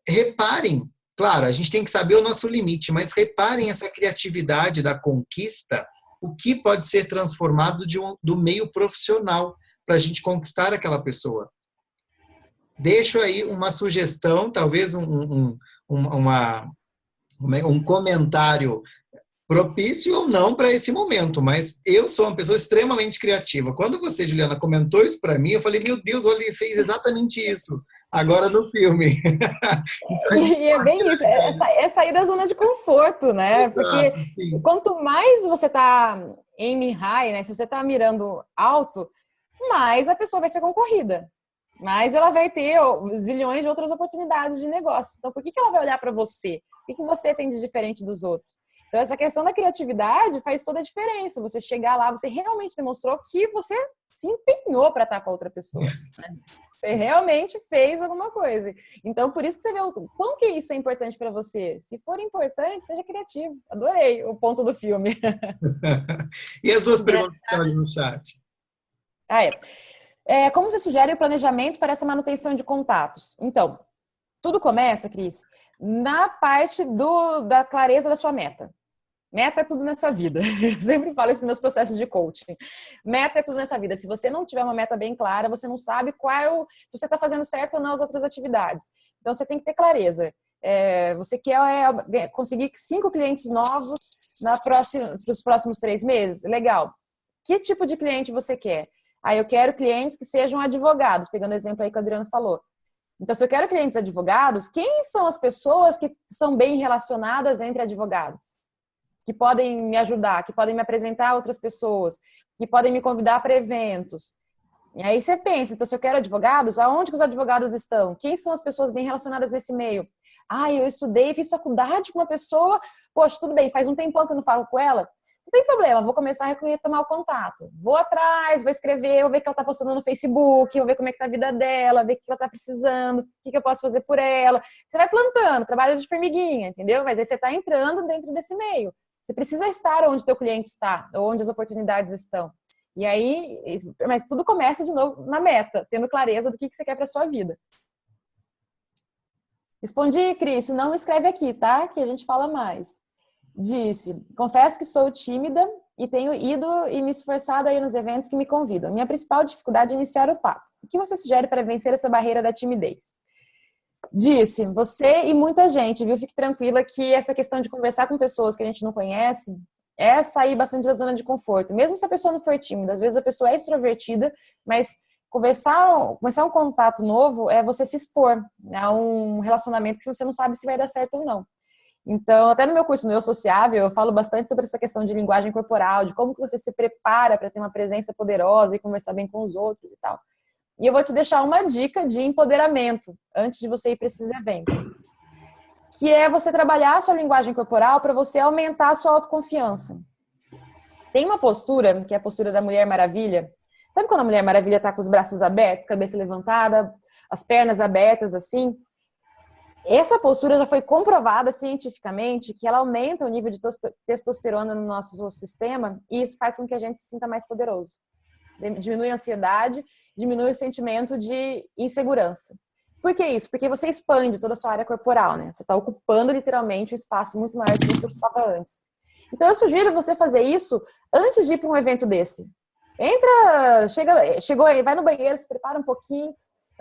Reparem, claro, a gente tem que saber o nosso limite, mas reparem essa criatividade da conquista, o que pode ser transformado do meio profissional para a gente conquistar aquela pessoa. Deixo aí uma sugestão, talvez um comentário propício ou não para esse momento, mas eu sou uma pessoa extremamente criativa. Quando você, Juliana, comentou isso para mim, eu falei, meu Deus, olha, ele fez exatamente isso agora no filme. Então, e é bem isso, é sair da zona de conforto, né? Exato, porque sim. Quanto mais você tá aiming high, né? Se você tá mirando alto, mais a pessoa vai ser concorrida. Mas ela vai ter zilhões de outras oportunidades de negócio. Então, por que ela vai olhar para você? O que você tem de diferente dos outros? Então, essa questão da criatividade faz toda a diferença. Você chegar lá, você realmente demonstrou que você se empenhou para estar com a outra pessoa. Né? Você realmente fez alguma coisa. Então, por isso que você vê o quão que isso é importante para você. Se for importante, seja criativo. Adorei o ponto do filme. E as duas perguntas que estão ali no chat? Como você sugere o planejamento para essa manutenção de contatos? Então, tudo começa, Cris, na parte da clareza da sua meta. Meta é tudo nessa vida. Eu sempre falo isso nos meus processos de coaching. Meta é tudo nessa vida. Se você não tiver uma meta bem clara, você não sabe se você está fazendo certo ou não as outras atividades. Então, você tem que ter clareza. Você quer conseguir 5 clientes novos nos próximos 3 meses? Legal. Que tipo de cliente você quer? Eu quero clientes que sejam advogados, pegando o exemplo aí que o Adriano falou. Então, se eu quero clientes advogados, quem são as pessoas que são bem relacionadas entre advogados? Que podem me ajudar, que podem me apresentar a outras pessoas, que podem me convidar para eventos. E aí você pensa, então, se eu quero advogados, aonde que os advogados estão? Quem são as pessoas bem relacionadas nesse meio? Eu estudei, fiz faculdade com uma pessoa, poxa, tudo bem, faz um tempão que eu não falo com ela. Não tem problema, vou começar a retomar o contato. Vou atrás, vou escrever, vou ver o que ela está postando no Facebook, vou ver como é que tá a vida dela, ver o que ela está precisando, o que eu posso fazer por ela. Você vai plantando, trabalho de formiguinha, entendeu? Mas aí você está entrando dentro desse meio. Você precisa estar onde o teu cliente está, onde as oportunidades estão. E aí, mas tudo começa de novo na meta, tendo clareza do que você quer para sua vida. Respondi, Cris, não me escreve aqui, tá? Que a gente fala mais. Disse, confesso que sou tímida e tenho ido e me esforçado aí nos eventos que me convidam. Minha principal dificuldade é iniciar o papo. O que você sugere para vencer essa barreira da timidez? Disse, você e muita gente, viu? Fique tranquila que essa questão de conversar com pessoas que a gente não conhece é sair bastante da zona de conforto. Mesmo se a pessoa não for tímida, às vezes a pessoa é extrovertida, mas começar um contato novo é você se expor a um relacionamento que você não sabe se vai dar certo ou não. Então, até no meu curso no Eu Sociável, eu falo bastante sobre essa questão de linguagem corporal, de como que você se prepara para ter uma presença poderosa e conversar bem com os outros e tal. E eu vou te deixar uma dica de empoderamento antes de você ir para esses eventos, que é você trabalhar a sua linguagem corporal para você aumentar a sua autoconfiança. Tem uma postura, que é a postura da Mulher Maravilha. Sabe quando a Mulher Maravilha está com os braços abertos, cabeça levantada, as pernas abertas assim? Essa postura já foi comprovada cientificamente que ela aumenta o nível de testosterona no nosso sistema e isso faz com que a gente se sinta mais poderoso. Diminui a ansiedade, diminui o sentimento de insegurança. Por que isso? Porque você expande toda a sua área corporal, né? Você está ocupando literalmente um espaço muito maior que você ocupava antes. Então eu sugiro você fazer isso antes de ir para um evento desse. Chegou aí, vai no banheiro, se prepara um pouquinho,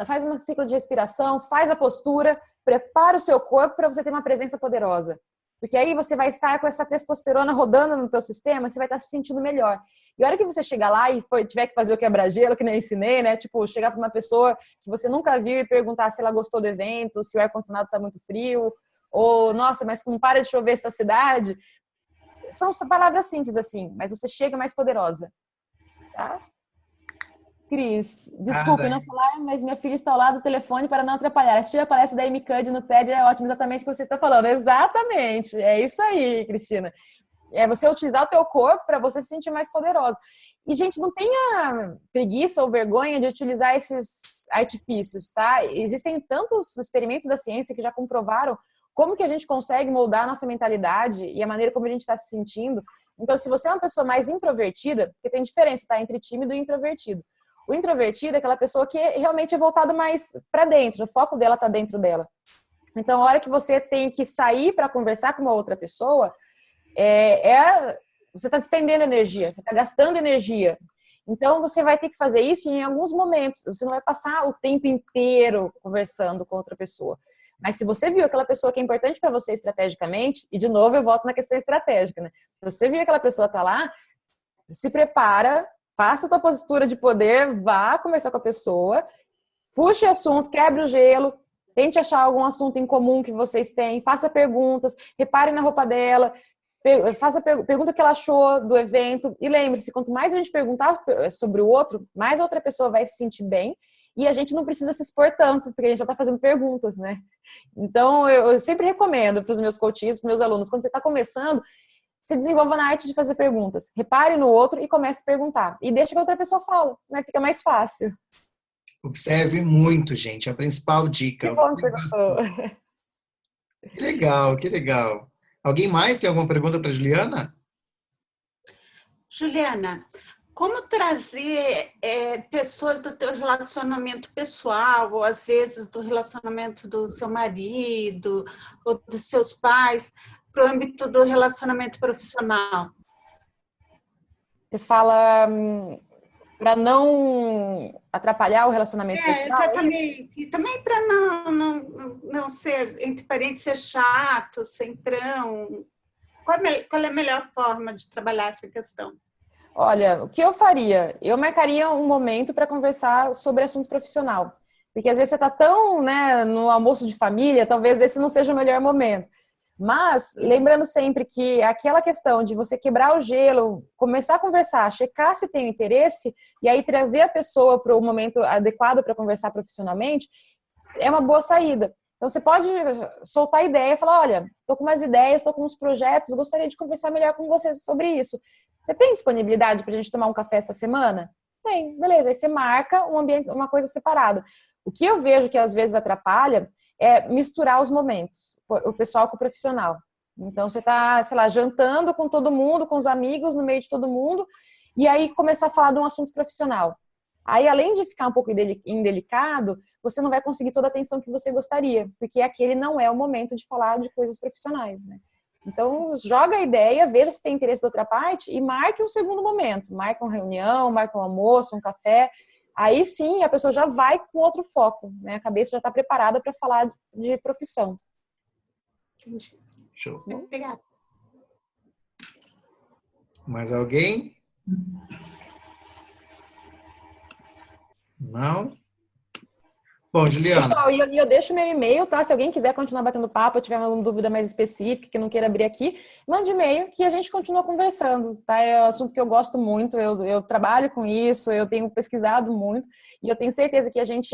faz um ciclo de respiração, faz a postura, prepara o seu corpo para você ter uma presença poderosa. Porque aí você vai estar com essa testosterona rodando no teu sistema, você vai estar se sentindo melhor. E a hora que você chegar lá e tiver que fazer o quebra-gelo, que nem eu ensinei, né? Tipo, chegar para uma pessoa que você nunca viu e perguntar se ela gostou do evento, se o ar-condicionado está muito frio, ou, nossa, mas não para de chover essa cidade. São palavras simples assim, mas você chega mais poderosa. Tá? Cris, desculpe não falar, mas minha filha está ao lado do telefone para não atrapalhar. Assistir a palestra da Amy Cuddy no TED é ótimo, exatamente o que você está falando. Exatamente, é isso aí, Cristina. É você utilizar o teu corpo para você se sentir mais poderosa. E, gente, não tenha preguiça ou vergonha de utilizar esses artifícios, tá? Existem tantos experimentos da ciência que já comprovaram como que a gente consegue moldar a nossa mentalidade e a maneira como a gente está se sentindo. Então, se você é uma pessoa mais introvertida, porque tem diferença, tá? Entre tímido e introvertido. O introvertido é aquela pessoa que realmente é voltado mais para dentro, o foco dela está dentro dela. Então, a hora que você tem que sair para conversar com uma outra pessoa, você está despendendo energia, você está gastando energia. Então, você vai ter que fazer isso em alguns momentos. Você não vai passar o tempo inteiro conversando com outra pessoa. Mas se você viu aquela pessoa que é importante para você estrategicamente, e de novo eu volto na questão estratégica, né? Se você viu aquela pessoa tá lá, se prepara, faça a tua postura de poder, vá conversar com a pessoa, puxe o assunto, quebre o gelo, tente achar algum assunto em comum que vocês têm, faça perguntas, repare na roupa dela, pergunta o que ela achou do evento. E lembre-se, quanto mais a gente perguntar sobre o outro, mais a outra pessoa vai se sentir bem. E a gente não precisa se expor tanto, porque a gente já está fazendo perguntas, né? Então, eu sempre recomendo para os meus coaches, para os meus alunos, quando você está começando, se desenvolva na arte de fazer perguntas. Repare no outro e comece a perguntar. E deixa que a outra pessoa fala, né? Fica mais fácil. Observe muito, gente. A principal dica. Que bom que você gostou. Que legal, que legal. Alguém mais tem alguma pergunta para Juliana? Juliana, como trazer pessoas do teu relacionamento pessoal, ou às vezes do relacionamento do seu marido, ou dos seus pais, para o âmbito do relacionamento profissional? Você fala para não atrapalhar o relacionamento pessoal? Exatamente. E também para não ser, entre parentes, ser chato, centrão. Qual é a melhor forma de trabalhar essa questão? Olha, o que eu faria? Eu marcaria um momento para conversar sobre assunto profissional. Porque às vezes você está tão, né, no almoço de família, talvez esse não seja o melhor momento. Mas, lembrando sempre que aquela questão de você quebrar o gelo, começar a conversar, checar se tem interesse, e aí trazer a pessoa para o momento adequado para conversar profissionalmente, é uma boa saída. Então, você pode soltar ideia e falar, olha, estou com umas ideias, estou com uns projetos, gostaria de conversar melhor com você sobre isso. Você tem disponibilidade para a gente tomar um café essa semana? Tem, beleza. Aí você marca um ambiente, uma coisa separada. O que eu vejo que às vezes atrapalha é misturar os momentos, o pessoal com o profissional. Então, você está, sei lá, jantando com todo mundo, com os amigos, no meio de todo mundo, e aí começar a falar de um assunto profissional. Aí, além de ficar um pouco indelicado, você não vai conseguir toda a atenção que você gostaria, porque aquele não é o momento de falar de coisas profissionais, né? Então, joga a ideia, veja se tem interesse da outra parte e marque um segundo momento. Marque uma reunião, marque um almoço, um café. Aí sim, a pessoa já vai com outro foco, né? A cabeça já está preparada para falar de profissão. Entendi. Show. Obrigada. Mais alguém? Não? Bom, Juliana. Pessoal, e eu deixo meu e-mail, tá? Se alguém quiser continuar batendo papo, ou tiver alguma dúvida mais específica que eu não queira abrir aqui, mande e-mail que a gente continua conversando, tá? É um assunto que eu gosto muito, eu trabalho com isso, eu tenho pesquisado muito e eu tenho certeza que a gente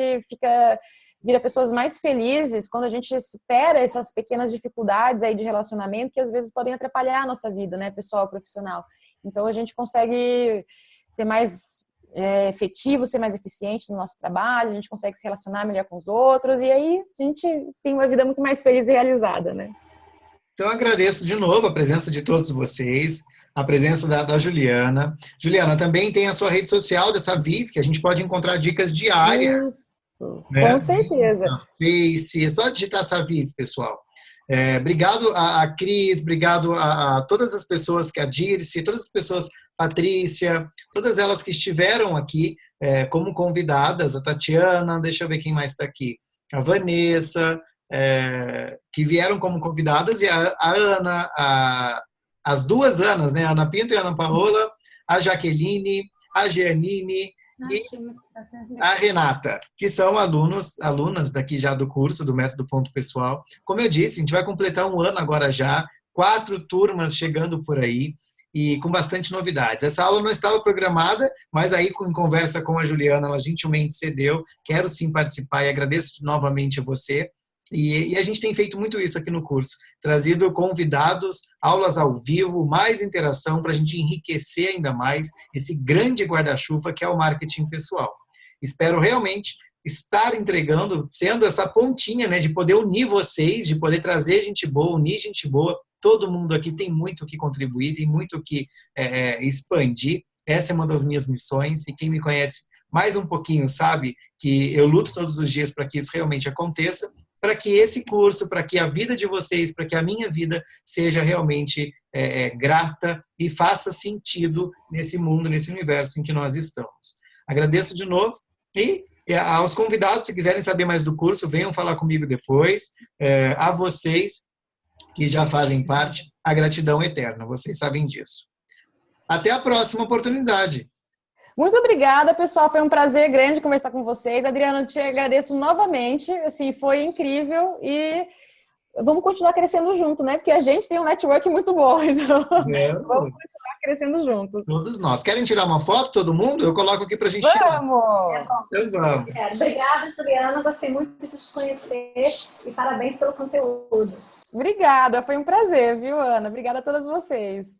vira pessoas mais felizes quando a gente supera essas pequenas dificuldades aí de relacionamento que às vezes podem atrapalhar a nossa vida, né, pessoal, profissional. Então a gente consegue ser mais efetivo, ser mais eficiente no nosso trabalho, a gente consegue se relacionar melhor com os outros e aí a gente tem uma vida muito mais feliz e realizada, né? Então, eu agradeço de novo a presença de todos vocês, a presença da Juliana. Juliana, também tem a sua rede social dessa VIV, que a gente pode encontrar dicas diárias. Isso, né? Com certeza. Face, é só digitar essa VIV, pessoal. Obrigado a Cris, obrigado a todas as pessoas, que a Dirce, todas as pessoas, Patrícia, todas elas que estiveram aqui como convidadas, a Tatiana, deixa eu ver quem mais está aqui, a Vanessa, que vieram como convidadas, e a Ana, as duas Anas, né, a Ana Pinto e a Ana Paola, a Jaqueline, a Giannine e a Renata, que são alunas daqui já do curso, do Método Ponto Pessoal. Como eu disse, a gente vai completar um ano agora já, 4 turmas chegando por aí, e com bastante novidades. Essa aula não estava programada, mas aí, em conversa com a Juliana, ela gentilmente cedeu. Quero sim participar e agradeço novamente a você. E a gente tem feito muito isso aqui no curso, trazido convidados, aulas ao vivo, mais interação para a gente enriquecer ainda mais esse grande guarda-chuva que é o marketing pessoal. Espero realmente estar entregando, sendo essa pontinha, né, de poder unir vocês, de poder trazer gente boa, unir gente boa. Todo mundo aqui tem muito o que contribuir, tem muito o que expandir. Essa é uma das minhas missões e quem me conhece mais um pouquinho sabe que eu luto todos os dias para que isso realmente aconteça, para que esse curso, para que a vida de vocês, para que a minha vida seja realmente grata e faça sentido nesse mundo, nesse universo em que nós estamos. Agradeço de novo e aos convidados, se quiserem saber mais do curso, venham falar comigo depois. A vocês que já fazem parte, a gratidão eterna, vocês sabem disso. Até a próxima oportunidade. Muito obrigada, pessoal. Foi um prazer grande conversar com vocês. Adriana, eu te agradeço novamente. Assim, foi incrível e vamos continuar crescendo junto, né? Porque a gente tem um network muito bom. Então, vamos continuar crescendo juntos. Todos nós. Querem tirar uma foto, todo mundo? Eu coloco aqui pra gente tirar. Vamos! Então vamos. Obrigada, Juliana. Gostei muito de te conhecer e parabéns pelo conteúdo. Obrigada. Foi um prazer, viu, Ana? Obrigada a todas vocês.